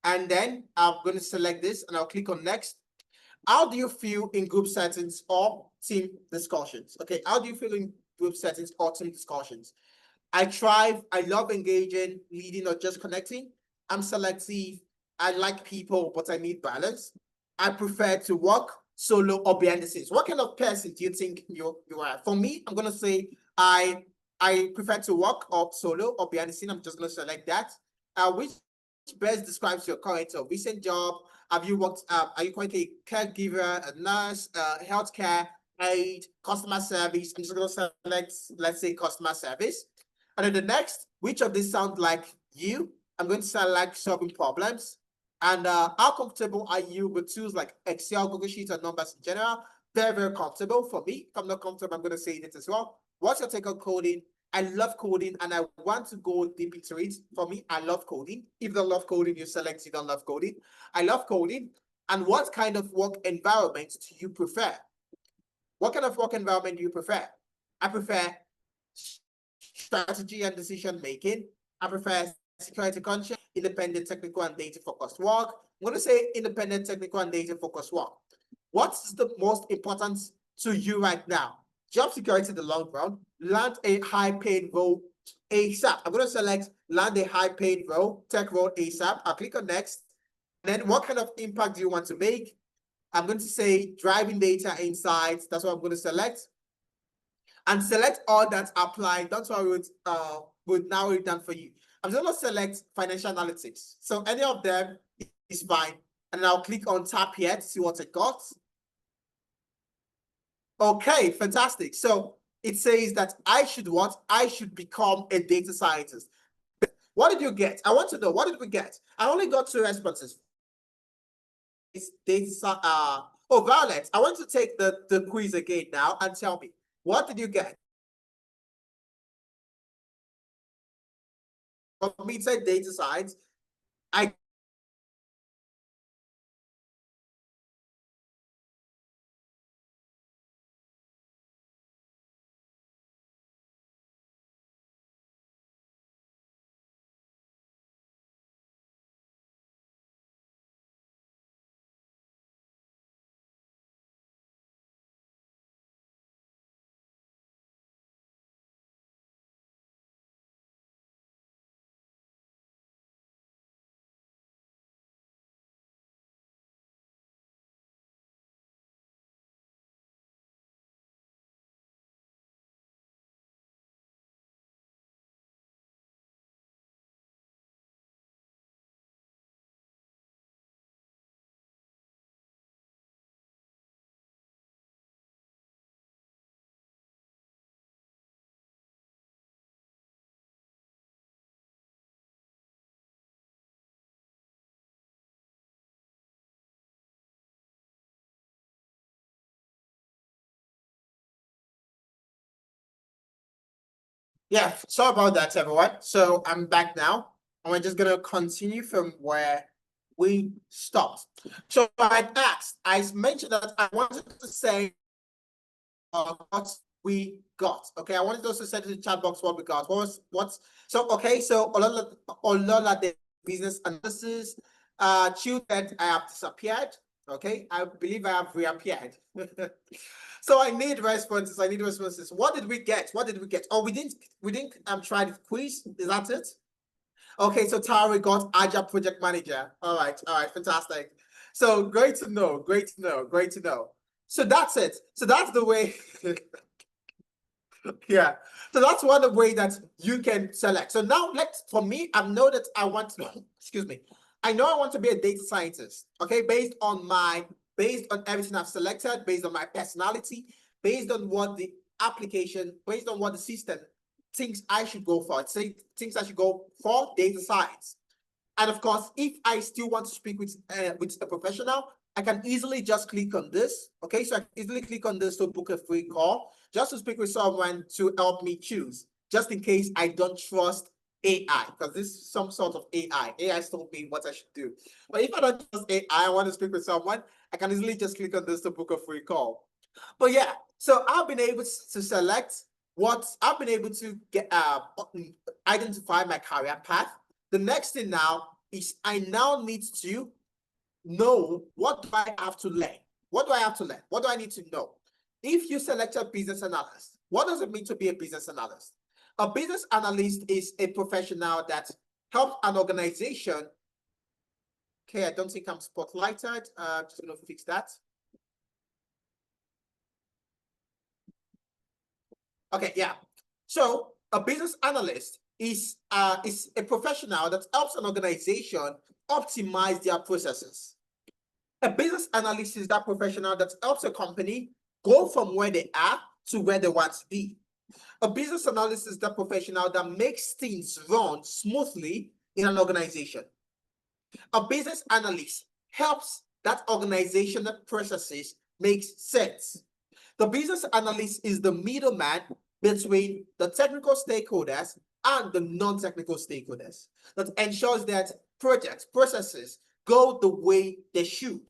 And then I'm going to select this and I'll click on next. How do you feel in group settings or team discussions? Okay, how do you feel in group settings or team discussions? I thrive. I love engaging, leading, or just connecting. I'm selective. I like people, but I need balance. I prefer to work solo or behind the scenes. What kind of person do you think you are? For me, I'm gonna say I prefer to work or solo or behind the scene. I'm just gonna select that. Which best describes your current or recent job? Have you worked? Are you currently a caregiver, a nurse, healthcare aide, customer service? I'm just gonna select, let's say, customer service. And then the next, which of these sound like you? I'm going to select solving problems. And how comfortable are you with tools like Excel, Google Sheets, and numbers in general? Very, very comfortable for me. If I'm not comfortable, I'm going to say it as well. What's your take on coding? I love coding and I want to go deep into it. For me, I love coding. If you don't love coding, you select you don't love coding. I love coding. And what kind of work environment do you prefer? What kind of work environment do you prefer? I prefer strategy and decision making. I prefer security conscious, independent, technical, and data focused work. I'm going to say independent, technical, and data focused work. What's the most important to you right now? Job security in the long run, land a high paid role ASAP. I'm going to select land a high paid role, tech role ASAP. I'll click on next. And then what kind of impact do you want to make? I'm going to say driving data insights. That's what I'm going to select. And select all that apply. That's why would narrow it down for you. I'm just going to select financial analytics. So any of them is fine. And I'll click on tap here to see what it got. Okay, fantastic. So it says that I should what? I should become a data scientist. What did you get? I want to know, what did we get? I only got 2 responses. It's data, oh, Violet, I want to take the quiz again now and tell me, what did you get? For me, it said data science. I Yeah, sorry about that, everyone. So I'm back now, and we're just gonna continue from where we stopped. So I mentioned that I wanted to say what we got. Okay, I wanted us to send to the chat box what we got. What's so okay? So Olola the business analysis. Children, I have disappeared. Okay, I believe I have reappeared. So I need responses. I need responses. What did we get? What did we get? Oh, we didn't try the quiz. Is that it? Okay, so Tara got Agile project manager. All right, fantastic. So great to know, great to know, great to know. So that's it. So that's the way. Yeah. So that's one of the way that you can select. So now let's, for me, I know that I want to, excuse me. I know I want to be a data scientist. Okay, based on everything I've selected, based on my personality, based on what the application, based on what the system thinks I should go for. It thinks I should go for data science. And of course, if I still want to speak with a professional, I can easily just click on this. Okay, so I can easily click on this to book a free call, just to speak with someone to help me choose, just in case I don't trust AI, because this is some sort of AI. AI told me what I should do. But if I don't trust AI, I want to speak with someone, I can easily just click on this to book a free call. But yeah, so I've been able to select what I've been able to get identify my career path. The next thing now is I now need to know what do I have to learn? What do I have to learn? What do I need to know? If you select a business analyst, what does it mean to be a business analyst? A business analyst is a professional that helps an organization. Okay, I don't think I'm spotlighted. Just gonna fix that. Okay, yeah. So a business analyst is a professional that helps an organization optimize their processes. A business analyst is that professional that helps a company go from where they are to where they want to be. A business analyst is that professional that makes things run smoothly in an organization. A business analyst helps that organizational processes make sense. The business analyst is the middleman between the technical stakeholders and the non-technical stakeholders that ensures that projects, processes go the way they should.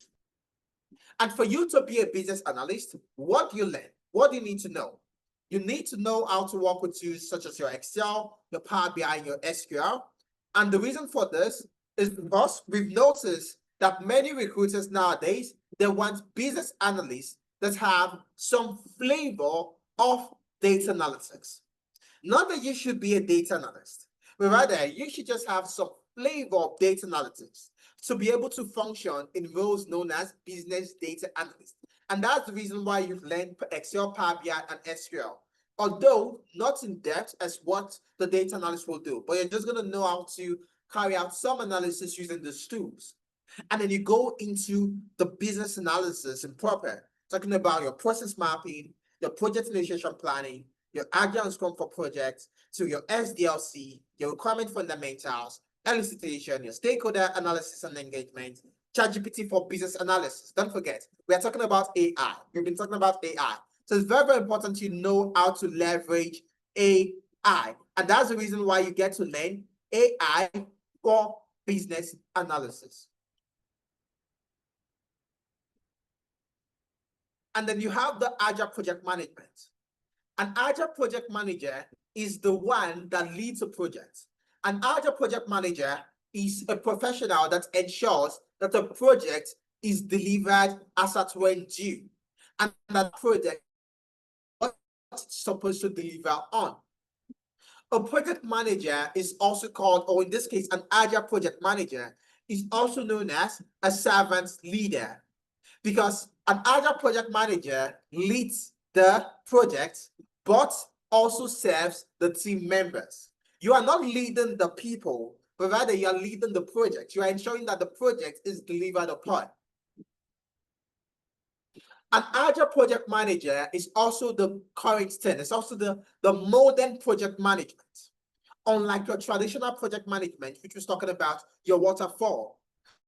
And for you to be a business analyst, what do you learn? What do you need to know? You need to know how to work with tools such as your Excel, your Power BI, and your SQL. And the reason for this is because we've noticed that many recruiters nowadays, they want business analysts that have some flavor of data analytics. Not that you should be a data analyst, but rather you should just have some flavor of data analytics to be able to function in roles known as business data analyst. And that's the reason why you've learned Excel, Power BI, and SQL. Although not in depth as what the data analyst will do, but you're just going to know how to carry out some analysis using these tools. And then you go into the business analysis in proper, talking about your process mapping, your project initiation planning, your Agile and Scrum for projects, to your SDLC, your requirement fundamentals, elicitation, your stakeholder analysis and engagement, ChatGPT for business analysis. Don't forget, we are talking about AI. We've been talking about AI. So it's very, very important you know how to leverage AI. And that's the reason why you get to learn AI for business analysis. And then you have the Agile project management. An Agile project manager is the one that leads a project. An Agile project manager is a professional that ensures that a project is delivered as at when due, and that project what it's supposed to deliver on. A project manager is also called, or in this case, an Agile project manager is also known as a servant leader, because an Agile project manager leads the project, but also serves the team members. You are not leading the people, but rather you are leading the project. You are ensuring that the project is delivered upon. An Agile project manager is also the current thing. It's also the modern project management. Unlike your traditional project management, which was talking about your waterfall,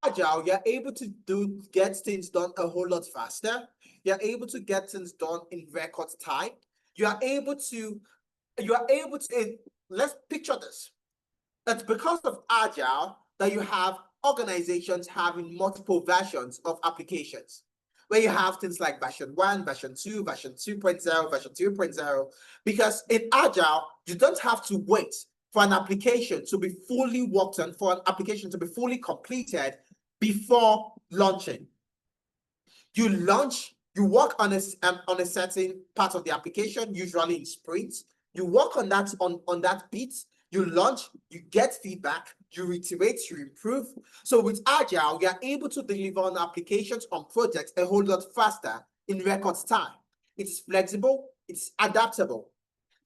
Agile, you're able to get things done a whole lot faster. You're able to get things done in record time. You are able to you are able to, let's picture this. It's because of Agile that you have organizations having multiple versions of applications, where you have things like version 1, version 2, version 2.0, version 2.0. Because in Agile, you don't have to wait for an application to be fully worked on, for an application to be fully completed before launching. You launch, you work on a certain part of the application, usually in sprints. You work on that bit, you launch, you get feedback, you iterate, you improve. So with Agile, we are able to deliver on applications, on projects a whole lot faster in record time. It's flexible, it's adaptable.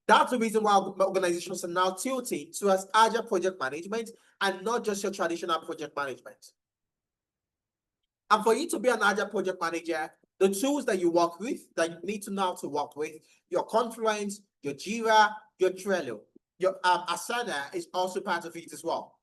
That's the reason why organizations are now tilting towards Agile project management and not just your traditional project management. And for you to be an Agile project manager, the tools that you work with, that you need to know how to work with, your Confluence, your Jira, your Trello, your Asana is also part of it as well.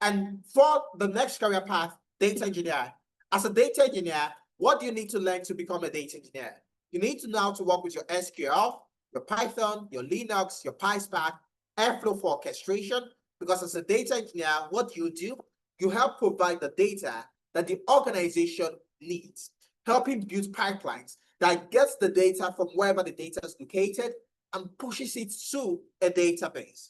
And for the next career path, data engineer. As a data engineer, what do you need to learn to become a data engineer? You need to know how to work with your SQL, your Python, your Linux, your PySpark, Airflow for orchestration, because as a data engineer, what you do, you help provide the data that the organization needs, helping build pipelines that gets the data from wherever the data is located and pushes it to a database.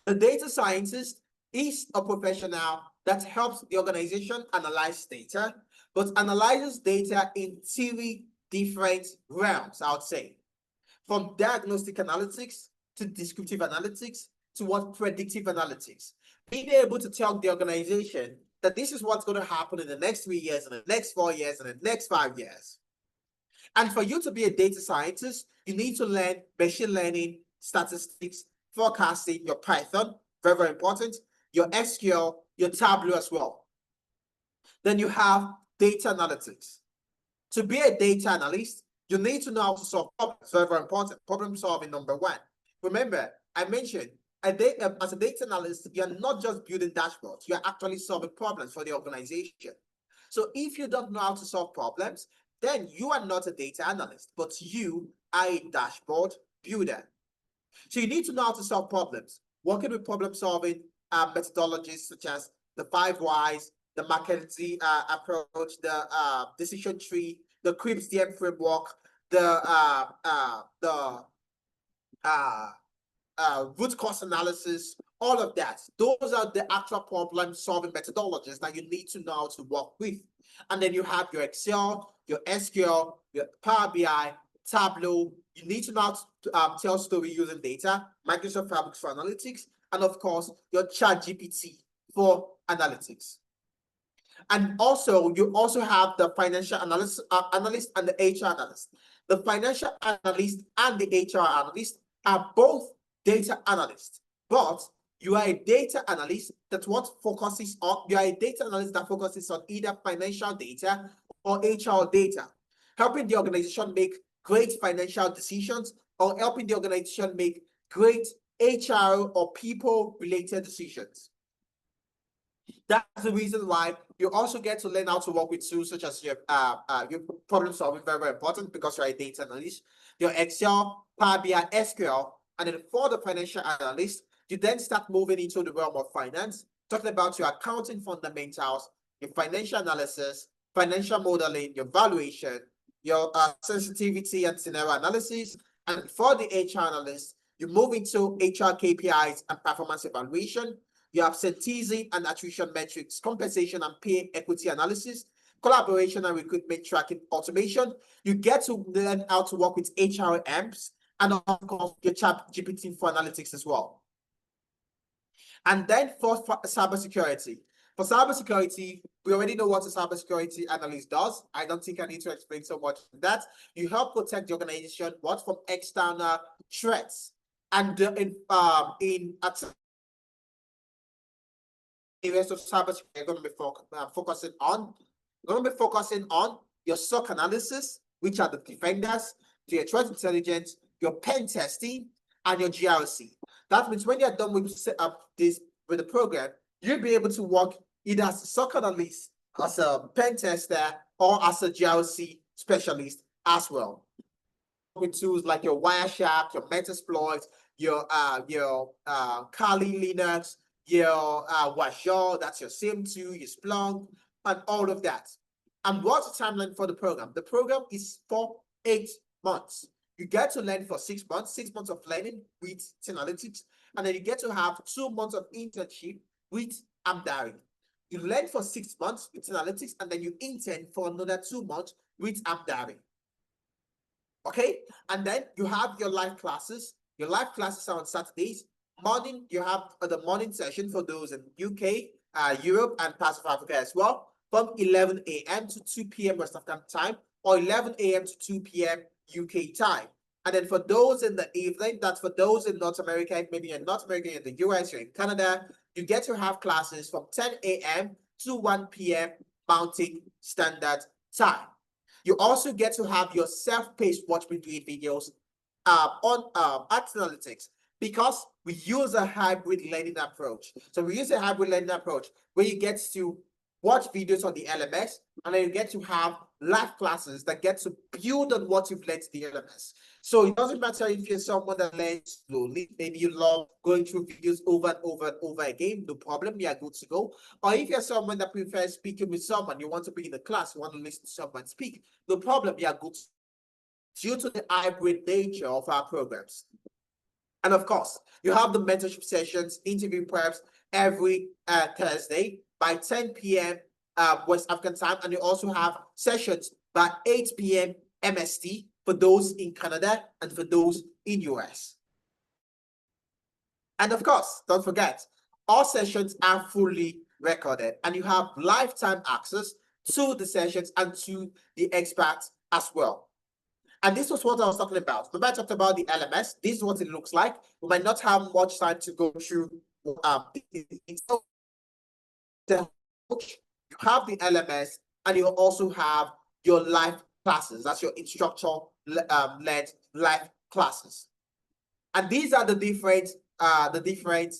The data scientist is a professional that helps the organization analyze data, but analyzes data in 3 different realms, I would say. From diagnostic analytics to descriptive analytics to what predictive analytics. Being able to tell the organization that this is what's going to happen in the next 3 years, and the next 4 years, and the next 5 years. And for you to be a data scientist, you need to learn machine learning, statistics, forecasting, your Python, very, very important, your SQL, your Tableau as well. Then you have data analytics. To be a data analyst, you need to know how to solve problems, very, very important. Problem solving, number 1. Remember, I mentioned, as a data analyst, you're not just building dashboards, you're actually solving problems for the organization. So if you don't know how to solve problems, then you are not a data analyst, but you are a dashboard builder. So you need to know how to solve problems, working with problem solving methodologies such as the 5 whys, the McKinsey approach, the decision tree, the CRISP-DM framework, the root cause analysis, all of that. Those are the actual problem solving methodologies that you need to know how to work with. And then you have your Excel, your SQL, your Power BI, Tableau. You need to know how to tell story using data, Microsoft Fabric for analytics, and of course, your ChatGPT for analytics. And also, you also have the financial analyst and the HR analyst. The financial analyst and the HR analyst are both data analysts, but you are a data analyst that focuses on either financial data or HR data, helping the organization make great financial decisions or helping the organization make great HR or people-related decisions. That's the reason why you also get to learn how to work with tools such as your problem solving, very, very important because you're a data analyst, your Excel, Power BI, SQL, and then for the financial analyst, you then start moving into the realm of finance, talking about your accounting fundamentals, your financial analysis, financial modeling, your valuation, your sensitivity and scenario analysis. And for the HR analyst, you move into HR KPIs and performance evaluation. You have absenteeism and attrition metrics, compensation and pay equity analysis, collaboration and recruitment tracking automation. You get to learn how to work with HRMs and of course your ChatGPT for analytics as well. And then for cybersecurity. For cybersecurity, we already know what a cybersecurity analyst does. I don't think I need to explain so much that. You help protect the organization from external threats. And areas of cybersecurity you're going to be focusing on. We're going to be focusing on your SOC analysis, which are the defenders, your threat intelligence, your pen testing, and your GRC. That means when you're done with the program, you'll be able to work either as a SOC analyst, as a pen tester, or as a GRC specialist as well. with tools like your Wireshark, your Metasploit, your Kali Linux, your Wazoo, that's your SIM2, your Splunk, and all of that. And what's the timeline for the program? The program is for 8 months. You get to learn for 6 months, 6 months of learning with Analytics, and then you get to have 2 months of internship with Amdaring. You learn for 6 months with Analytics, and then you intern for another 2 months with Amdaring. Okay, and then you have your live classes. Your live classes are on Saturdays. Morning, you have the morning session for those in UK, Europe, and parts of Africa as well, from 11 a.m. to 2 p.m. West African time, or 11 a.m. to 2 p.m. UK time. And then for those in the evening, that's for those in North America, maybe in North America, in the US, or in Canada, you get to have classes from 10 a.m. to 1 p.m. Mountain Standard Time. You also get to have your self-paced watch me doing videos on Analytics, because we use a hybrid learning approach. So we use a hybrid learning approach where you get to watch videos on the LMS, and then you get to have live classes that get to build on what you've learned in the LMS. So it doesn't matter if you're someone that learns slowly, maybe you love going through videos over and over and over again, no problem, you are good to go. Or if you're someone that prefers speaking with someone, you want to be in the class, you want to listen to someone speak, no problem, you are good due to the hybrid nature of our programs. And of course, you have the mentorship sessions, interview preps every Thursday by 10 p.m. West African time, and you also have sessions by 8 p.m. MST for those in Canada and for those in US. And of course, don't forget, all sessions are fully recorded, and you have lifetime access to the sessions and to the experts as well. And this was what I was talking about. Remember, I talked about the LMS. This is what it looks like. We might not have much time to go through. You have the LMS, and you also have your live classes. That's your instructor-led live classes. And these are the different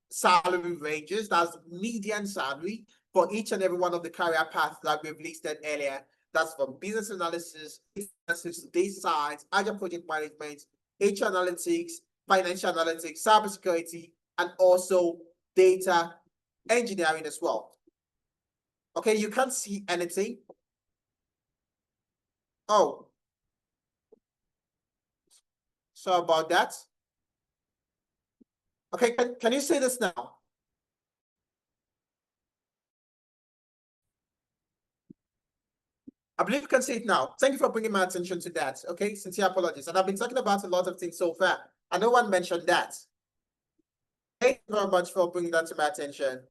salary ranges. That's median salary for each and every one of the career paths that we've listed earlier. That's from business analysis, data science, agile project management, HR analytics, financial analytics, cybersecurity, and also data engineering as well. Okay, you can't see anything. Oh, sorry about that. Okay, can you see this now? I believe you can see it now. Thank you for bringing my attention to that. Okay, sincere apologies. And I've been talking about a lot of things so far, and no one mentioned that. Thank you very much for bringing that to my attention.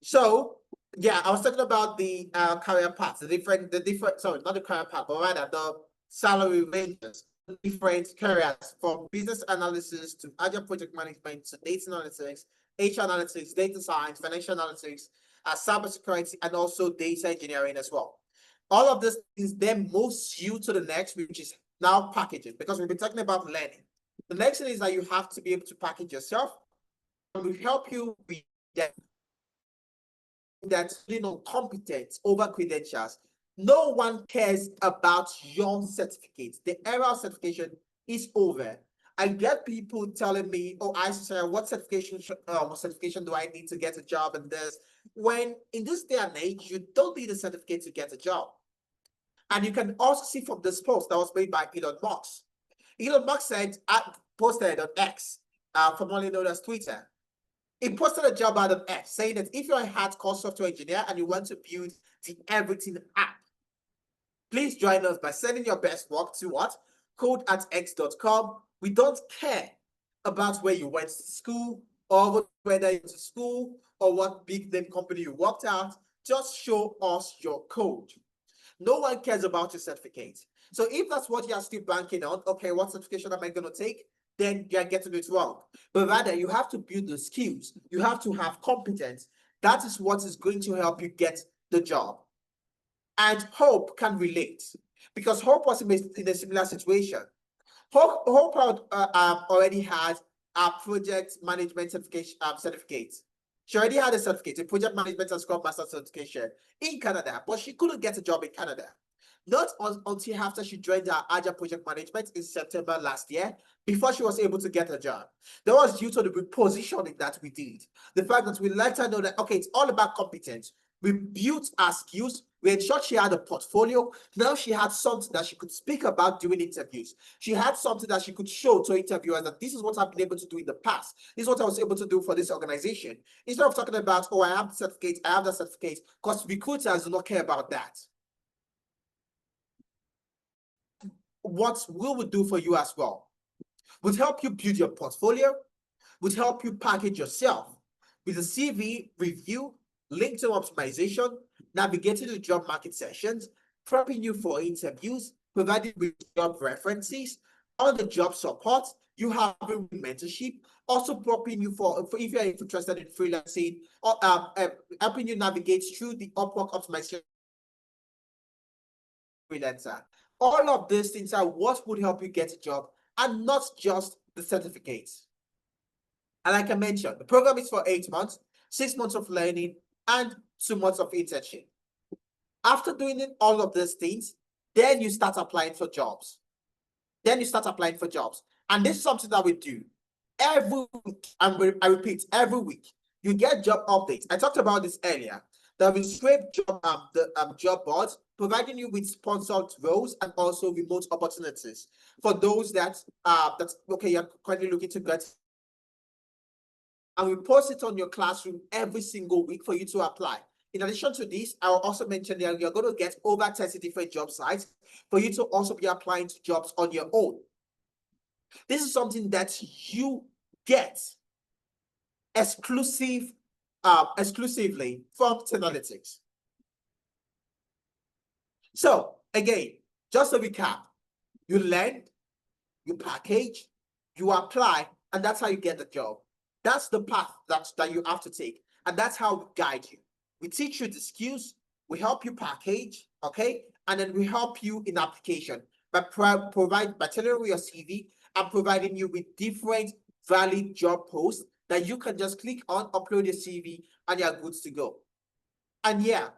So, yeah, I was talking about the career paths, the different, sorry, not the career path, but rather the salary ranges, the different careers from business analysis to agile project management to data analytics, HR analytics, data science, financial analytics, cybersecurity, and also data engineering as well. All of this is then moves you to the next, which is now packaging, because we've been talking about learning. The next thing is that you have to be able to package yourself, and we help you with that's competence over credentials. No one cares about your certificate. The era of certification is over. I get people telling me, "Oh, I say, what certification do I need to get a job in this?" When in this day and age, you don't need a certificate to get a job. And you can also see from this post that was made by Elon Musk. Elon Musk said, posted on X, formerly known as Twitter. He posted a job out of X saying that if you're a hardcore software engineer and you want to build the Everything app, please join us by sending your best work to what? code@x.com. We don't care about where you went to school or whether you went to school or what big name company you worked at. Just show us your code. No one cares about your certificate. So if that's what you're still banking on, okay, what certification am I going to take? Then you're getting it wrong. But rather, you have to build the skills. You have to have competence. That is what is going to help you get the job. And Hope can relate, because Hope was in a similar situation. Hope already had a project management certificate. She already had a certificate, a project management and Scrum Master certification in Canada, but she couldn't get a job in Canada. not until after she joined our Agile project management in September last year, before she was able to get a job. That was due to the repositioning that we did. The fact that we let her know that, okay, it's all about competence. We built our skills. We ensured she had a portfolio. Now she had something that she could speak about during interviews. She had something that she could show to interviewers that this is what I've been able to do in the past. This is what I was able to do for this organization. Instead of talking about, oh, I have the certificate, I have the certificate, because recruiters do not care about that. What we will do for you as well would help you build your portfolio, would help you package yourself with a CV review, LinkedIn optimization, navigating the job market sessions, prepping you for interviews, providing with job references, on the job support, you have mentorship, also prepping you for if you're interested in freelancing, or helping you navigate through the Upwork optimization freelancer. All of these things are what would help you get a job and not just the certificates. And like I mentioned, the program is for 8 months, 6 months of learning, and 2 months of internship. After doing all of these things, then you start applying for jobs. And this is something that we do every week. And I repeat, every week, you get job updates. I talked about this earlier. That we scrape job boards, providing you with sponsored roles and also remote opportunities for those that's okay, you're currently looking to get. And we post it on your classroom every single week for you to apply. In addition to this, I will also mention that you're going to get over 30 different job sites for you to also be applying to jobs on your own. This is something that you get exclusively from Tenalytics. So again, just to recap, you learn, you package, you apply, and that's how you get the job. That's the path that you have to take, and that's how we guide you. We teach you the skills, we help you package, okay, and then we help you in application by tailoring your CV and providing you with different valid job posts that you can just click on, upload your CV, and you're good to go. And yeah,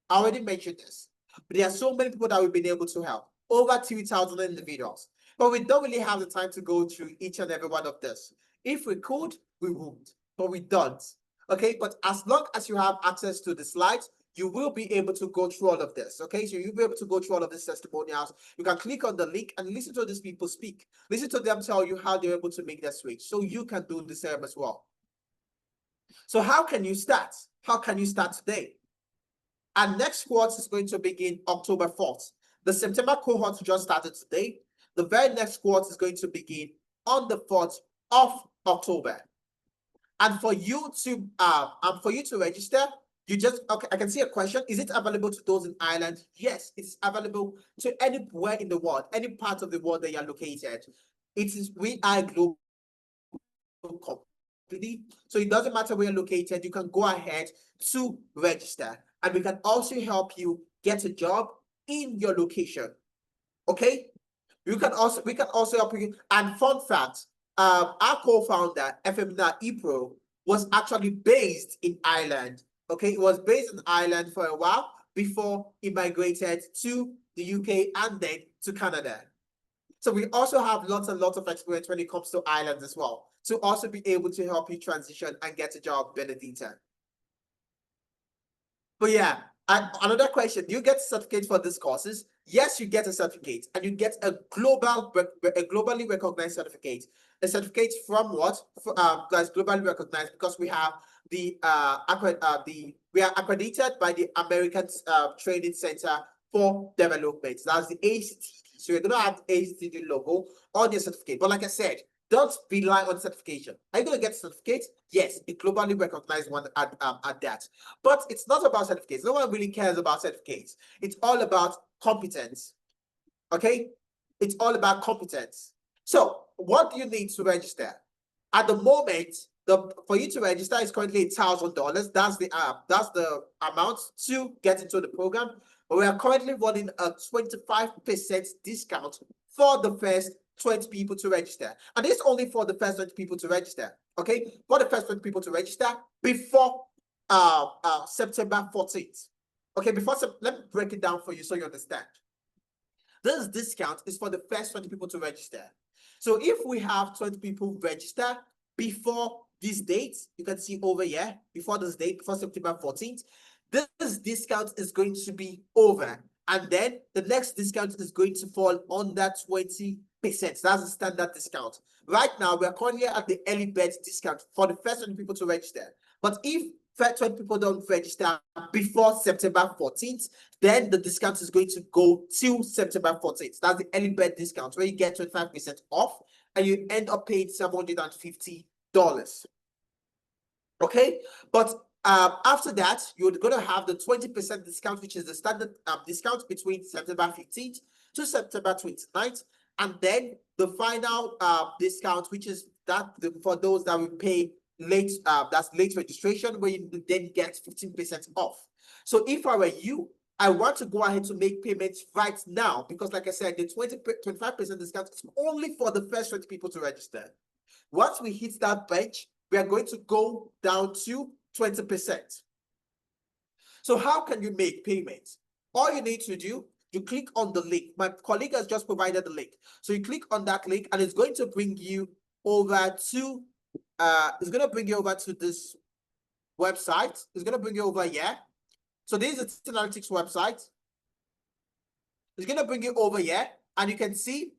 I already mentioned this, but there are so many people that we've been able to help, over 2,000 individuals. But we don't really have the time to go through each and every one of this. If we could, we would, but we don't. Okay, but as long as you have access to the slides, you will be able to go through all of this. Okay, so you'll be able to go through all of these testimonials. You can click on the link and listen to these people speak. Listen to them tell you how they're able to make that switch, so you can do the same as well. So how can you start? How can you start today? Our next cohort is going to begin October 4th. The September cohort just started today. The very next cohort is going to begin on the 4th of October. And for you to register, you just, okay, I can see a question. Is it available to those in Ireland? Yes, it's available to anywhere in the world, any part of the world that you're located. We are global company, so it doesn't matter where you're located, you can go ahead to register. And we can also help you get a job in your location. Okay? We can also help you. And fun fact, our co-founder, Efemina Ipro, was actually based in Ireland. Okay, it was based in Ireland for a while before he migrated to the UK and then to Canada. So we also have lots and lots of experience when it comes to Ireland as well, to also be able to help you transition and get a job, Benedita. But yeah, and another question, do you get a certificate for these courses? Yes, you get a certificate, and you get a globally recognized certificate. A certificate from what? Guys, globally recognized because we have we are accredited by the American Training Center for Development. That's the ACTD. So you're gonna have the ACTD logo on your certificate. But like I said, don't rely on certification. Are you going to get a certificate? Yes, a globally recognized one at that. But it's not about certificates. No one really cares about certificates. It's all about competence. Okay? It's all about competence. So what do you need to register? At the moment, for you to register is currently $1,000. That's the amount to get into the program. But we are currently running a 25% discount for the first 20 people to register. And it's only for the first 20 people to register. Okay? For the first 20 people to register before September 14th. Okay, let me break it down for you so you understand. This discount is for the first 20 people to register. So if we have 20 people register before this date, you can see over here, before this date, before September 14th, this discount is going to be over. And then the next discount is going to fall under 20%. That's the standard discount. Right now, we're currently at the early bird discount for the first 20 people to register. But if 20 people don't register before September 14th, then the discount is going to go till September 14th. That's the early bird discount where you get 25% off and you end up paying $750. Okay, but after that, you're going to have the 20% discount, which is the standard discount between September 15th to September 29th. And then the final discount, which is that for those that will pay late, that's late registration, where you then get 15% off. So if I were you, I want to go ahead to make payments right now because, like I said, the 25% discount is only for the first 20 people to register. Once we hit that bench, we are going to go down to 20%. So how can you make payments? All you need to do, you click on the link. My colleague has just provided the link. So you click on that link and it's going to bring you over to this website. It's going to bring you over here. So this is the Analytics website. It's going to bring you over here and you can see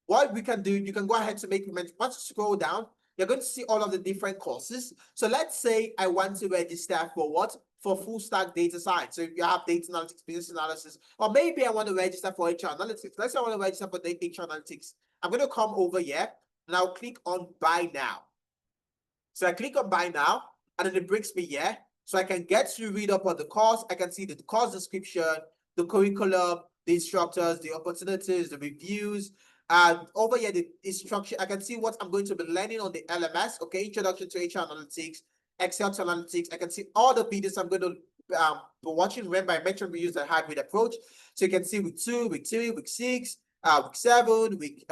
what we can do. You can go ahead to make payments. Once you scroll down, you're going to see all of the different courses. So let's say I want to register for what? For full stack data science. So if you have data analytics, business analysis, or maybe I want to register for HR analytics. Let's say I want to register for the HR analytics. I'm going to come over here and I'll click on buy now. So I click on buy now and then it brings me here. So I can get to read up on the course. I can see the course description, the curriculum, the instructors, the opportunities, the reviews. And over here, the instruction, I can see what I'm going to be learning on the LMS. Okay, introduction to HR analytics, Excel to analytics. I can see all the videos I'm going to be watching. Remember, I mentioned we use the hybrid approach. So you can see week 2, week 3, week 6, week 7, week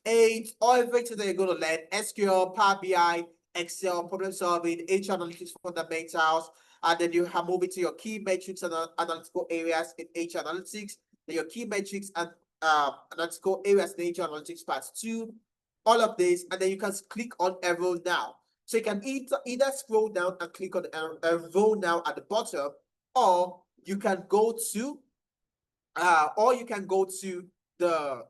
8, everything that you're going to learn: SQL, Power BI, Excel, problem solving, HR analytics fundamentals. And then you have moving to your key metrics and analytical areas in HR analytics. Then your key metrics and analytical areas in HR analytics part 2. All of this, and then you can click on enroll now. So you can either scroll down and click on enroll now at the bottom, or you can go to the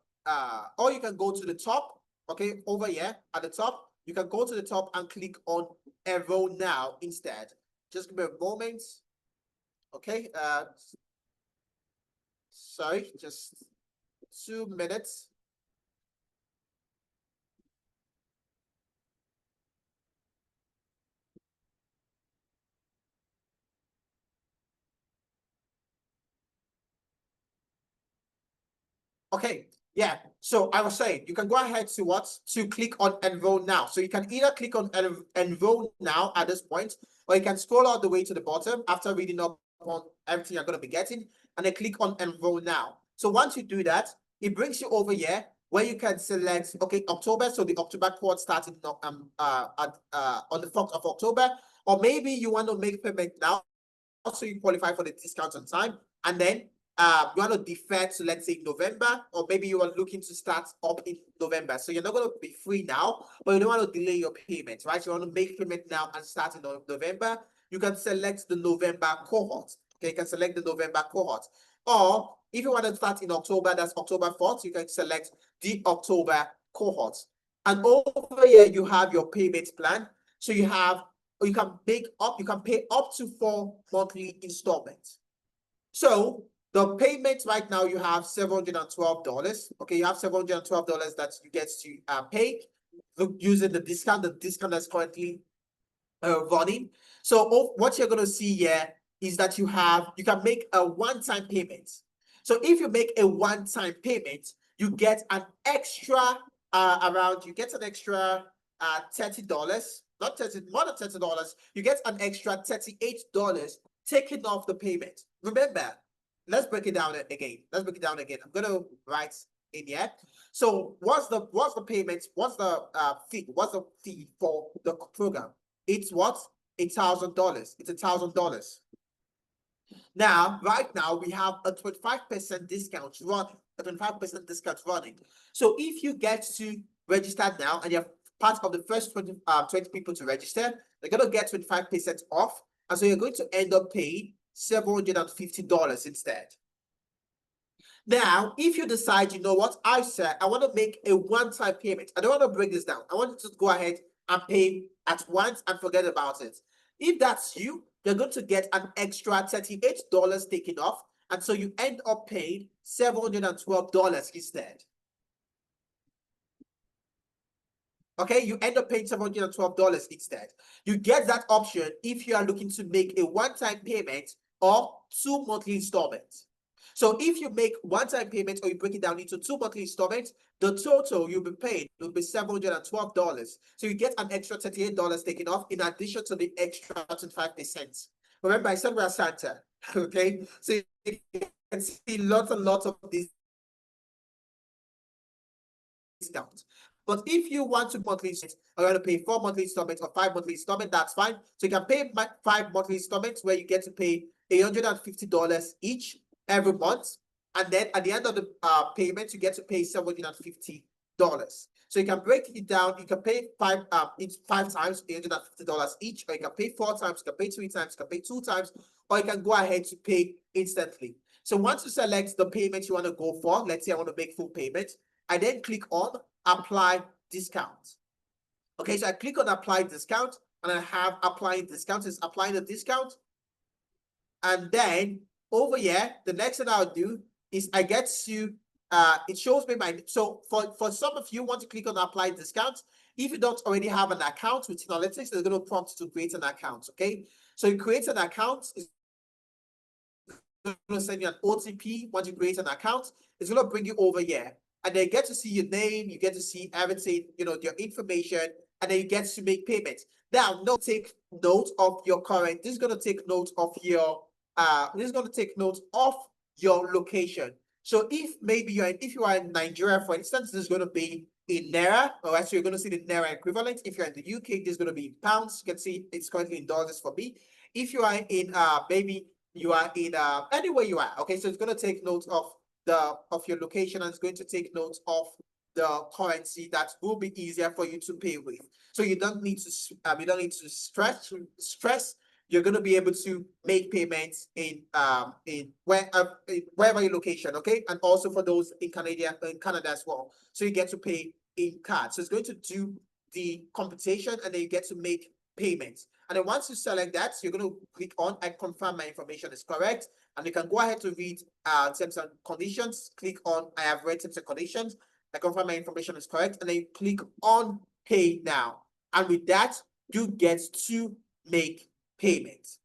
top. Okay, over here at the top, you can go to the top and click on enroll now instead. Just give me a moment. Okay, sorry, just 2 minutes. Okay, yeah. So I was saying you can go ahead to click on enroll now. So you can either click on enroll now at this point, or you can scroll all the way to the bottom after reading up on everything you're going to be getting, and then click on enroll now. So once you do that, it brings you over here where you can select, okay, October. So the October cohort started on the 4th of October, or maybe you want to make payment now, so you qualify for the discount on time, and then you want to defer to, let's say, November, or maybe you are looking to start up in November. So you're not going to be free now, but you don't want to delay your payment, right? You want to make payment now and start in November. You can select the November cohort. Okay, you can select the November cohort. Or if you want to start in October, that's October 4th, you can select the October cohort. And over here, you have your payment plan. So you can pay up to 4 monthly installments. So the payment right now, you have $712. Okay, you have $712 that you get to pay using the discount. The discount that's currently running. So what you're going to see here is that you can make a one-time payment. So if you make a one-time payment, you get an extra $30, not 30, more than $30. You get an extra $38 taken off the payment. Remember, let's break it down again. I'm going to write in here. So what's the payment? What's the fee? What's the fee for the program? It's what? $1,000. It's $1,000. Now, right now, we have a 25% discount a 25% discount running. So if you get to register now and you're part of the first 20 people to register, they're going to get 25% off. And so you're going to end up paying $750 instead. Now, if you decide, you know what, I said, I want to make a one-time payment. I don't want to break this down. I want you to go ahead and pay at once and forget about it. If that's you, you're going to get an extra $38 taken off. And so you end up paying $712 instead. Okay, you end up paying $712 instead. You get that option if you are looking to make a one-time payment or 2 monthly installments. So if you make one-time payment or you break it down into 2 monthly installments, the total you'll be paying will be $712. So you get an extra $38 taken off in addition to the extra 25%. Remember, I said we're Santa, okay? So you can see lots and lots of these discounts. But if you want to monthly installments, or you want to pay 4 monthly installments or 5 monthly installments, that's fine. So you can pay 5 monthly installments where you get to pay $150 each every month. And then at the end of the payment, you get to pay $750. So you can break it down. You can pay five times, $850 each, or you can pay 4 times, you can pay 3 times, you can pay 2 times, or you can go ahead to pay instantly. So once you select the payment you want to go for, let's say I want to make full payment, I then click on apply discount. Okay, so I click on apply discount and I have applying discount. It's applying the discount. And then over here, the next thing I'll do is I get to, it shows me my, so for some of you want to click on apply discount. If you don't already have an account with Analytics, they're going to prompt you to create an account, okay? So you create an account, it's going to send you an OTP. Once you create an account, it's going to bring you over here. And then you get to see your name, you get to see everything, you know, your information, and then you get to make payments. Now, take note of your current, this is going to take note of your, this is going to take note of your location. So if maybe if you are in Nigeria, for instance, this is going to be in Naira, or actually you're going to see the Naira equivalent. If you're in the UK, this is going to be in pounds. You can see it's currently in dollars for me. If you are in, maybe you are in anywhere you are, okay, so it's going to take note of your location, and it's going to take note of the currency that will be easier for you to pay with. So you don't need to stress. You're going to be able to make payments in wherever your location, okay, and also for those in Canada as well. So you get to pay in card. So it's going to do the computation, and then you get to make payments. And then once you select that, you're going to click on I confirm my information is correct. And you can go ahead to read terms and conditions. Click on I have read terms and conditions. I confirm my information is correct. And then you click on pay now. And with that, you get to make payments.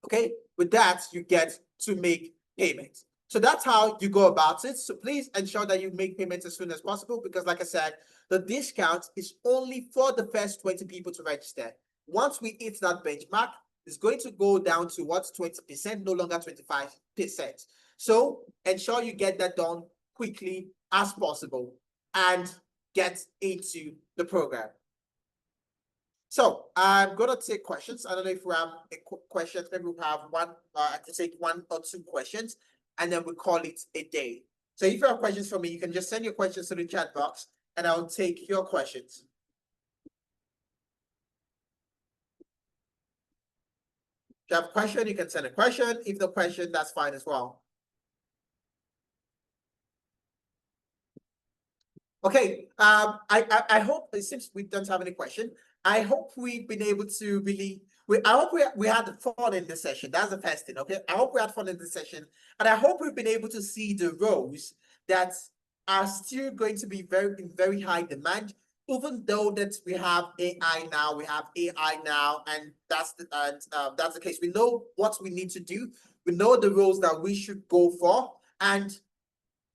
Okay, with that, you get to make payments. So that's how you go about it. So please ensure that you make payments as soon as possible, because like I said, the discount is only for the first 20 people to register. Once we hit that benchmark, it's going to go down to what, 20%, no longer 25%. So ensure you get that done quickly as possible and get into the program. So I'm going to take questions. I don't know if we have questions. Maybe we'll have one, I can take 1 or 2 questions, and then we'll call it a day. So if you have questions for me, you can just send your questions to the chat box, and I'll take your questions. If you have a question, you can send a question. If no question, that's fine as well. Okay, I hope, it seems we don't have any question. I hope we've been able to really, I hope we had fun in this session. That's the first thing, okay? I hope we had fun in this session. And I hope we've been able to see the roles that are still going to be in very high demand, even though that we have AI now, and that's the case. We know what we need to do. We know the roles that we should go for, and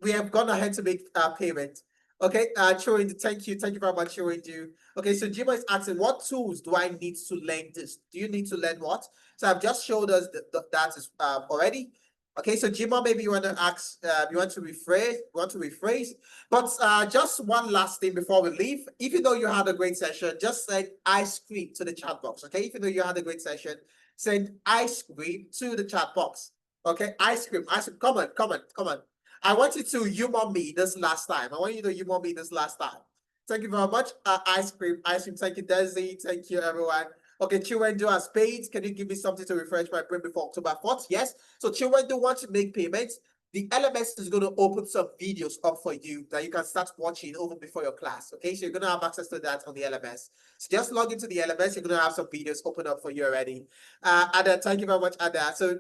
we have gone ahead to make payment. Okay, Chirindu, thank you very much, Chirindu. Okay, so Jima is asking, what tools do I need to learn this? Do you need to learn what? So I've just showed us that is already. Okay, so Jima, maybe you want to ask, you want to rephrase, but just one last thing before we leave. Even though you had a great session, just send ice cream to the chat box. Okay, even though you had a great session, send ice cream to the chat box. Okay, ice cream, come on. I want you to humor me this last time. I want you to humor me this last time. Thank you very much. Ice cream. Thank you, Desi. Thank you, everyone. Okay, Chiwendu has paid. Can you give me something to refresh my brain before October 4th? Yes. So Chiwendu wants to make payments. The LMS is going to open some videos up for you that you can start watching over before your class. Okay, so you're going to have access to that on the LMS. So just log into the LMS. You're going to have some videos open up for you already. Ada, thank you very much, Ada. So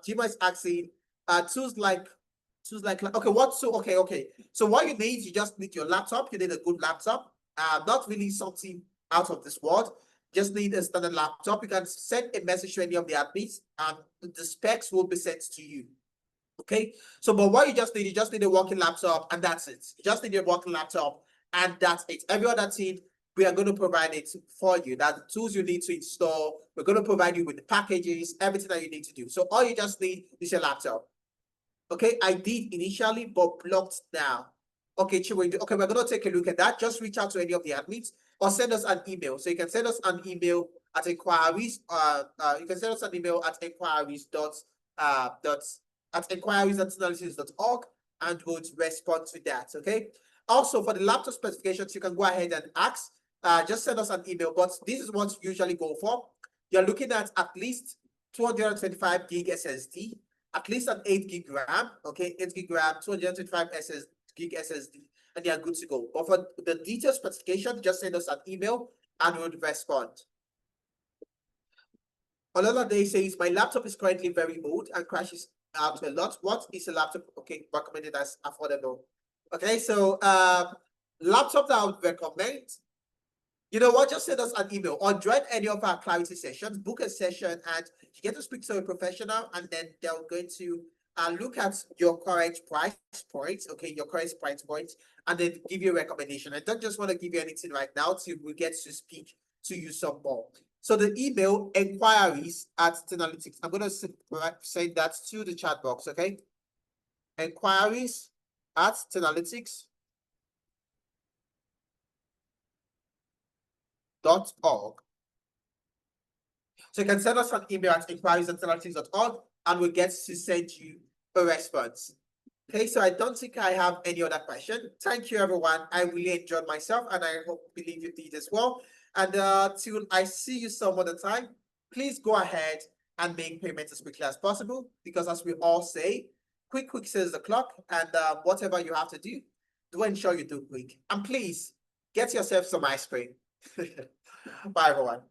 Jima is asking, tools like okay, okay. So what you need, you just need your laptop. You need a good laptop. Not really something out of this world. Just need a standard laptop. You can send a message to any of the admins, and the specs will be sent to you. Okay. So, but what you just need a working laptop, and that's it. You just need a working laptop, and that's it. Every other thing, we are going to provide it for you. That the tools you need to install. We're going to provide you with the packages, everything that you need to do. So all you just need is your laptop. Okay, I did initially, but blocked now. Okay, Chiwendu. Okay, we're gonna take a look at that. Just reach out to any of the admins or send us an email. So you can send us an email at inquiries. You can send us an email at inquiries inquiries@technologies.org, and we'll respond to that. Okay. Also, for the laptop specifications, you can go ahead and ask. Just send us an email. But this is what you usually go for. You're looking at least 225 gig SSD, at least an 8 gig RAM, okay, 8 gig RAM, 225 gig SSD, and you're good to go. But for the detailed specification, just send us an email and we'll respond. Another day says, my laptop is currently very old and crashes out a lot. What is a laptop? Okay, recommended as affordable. Okay, so laptop that I would recommend, you know what, just send us an email or join any of our clarity sessions, book a session, and you get to speak to a professional, and then they're going to look at your current price point, okay, your current price point, and then give you a recommendation. I don't just want to give you anything right now till we get to speak to you some more. So the email, enquiries@Tenalytics. I'm going to send that to the chat box, okay? Enquiries@Tenalytics.org. So you can send us an email at inquiries@tenalytics.org, and we'll get to send you a response. Okay, so I don't think I have any other question. Thank you, everyone. I really enjoyed myself, and I believe you did as well. And till I see you some other time, please go ahead and make payments as quickly as possible, because as we all say, quick says the clock, and whatever you have to do ensure you do quick. And please get yourself some ice cream. Bye, everyone.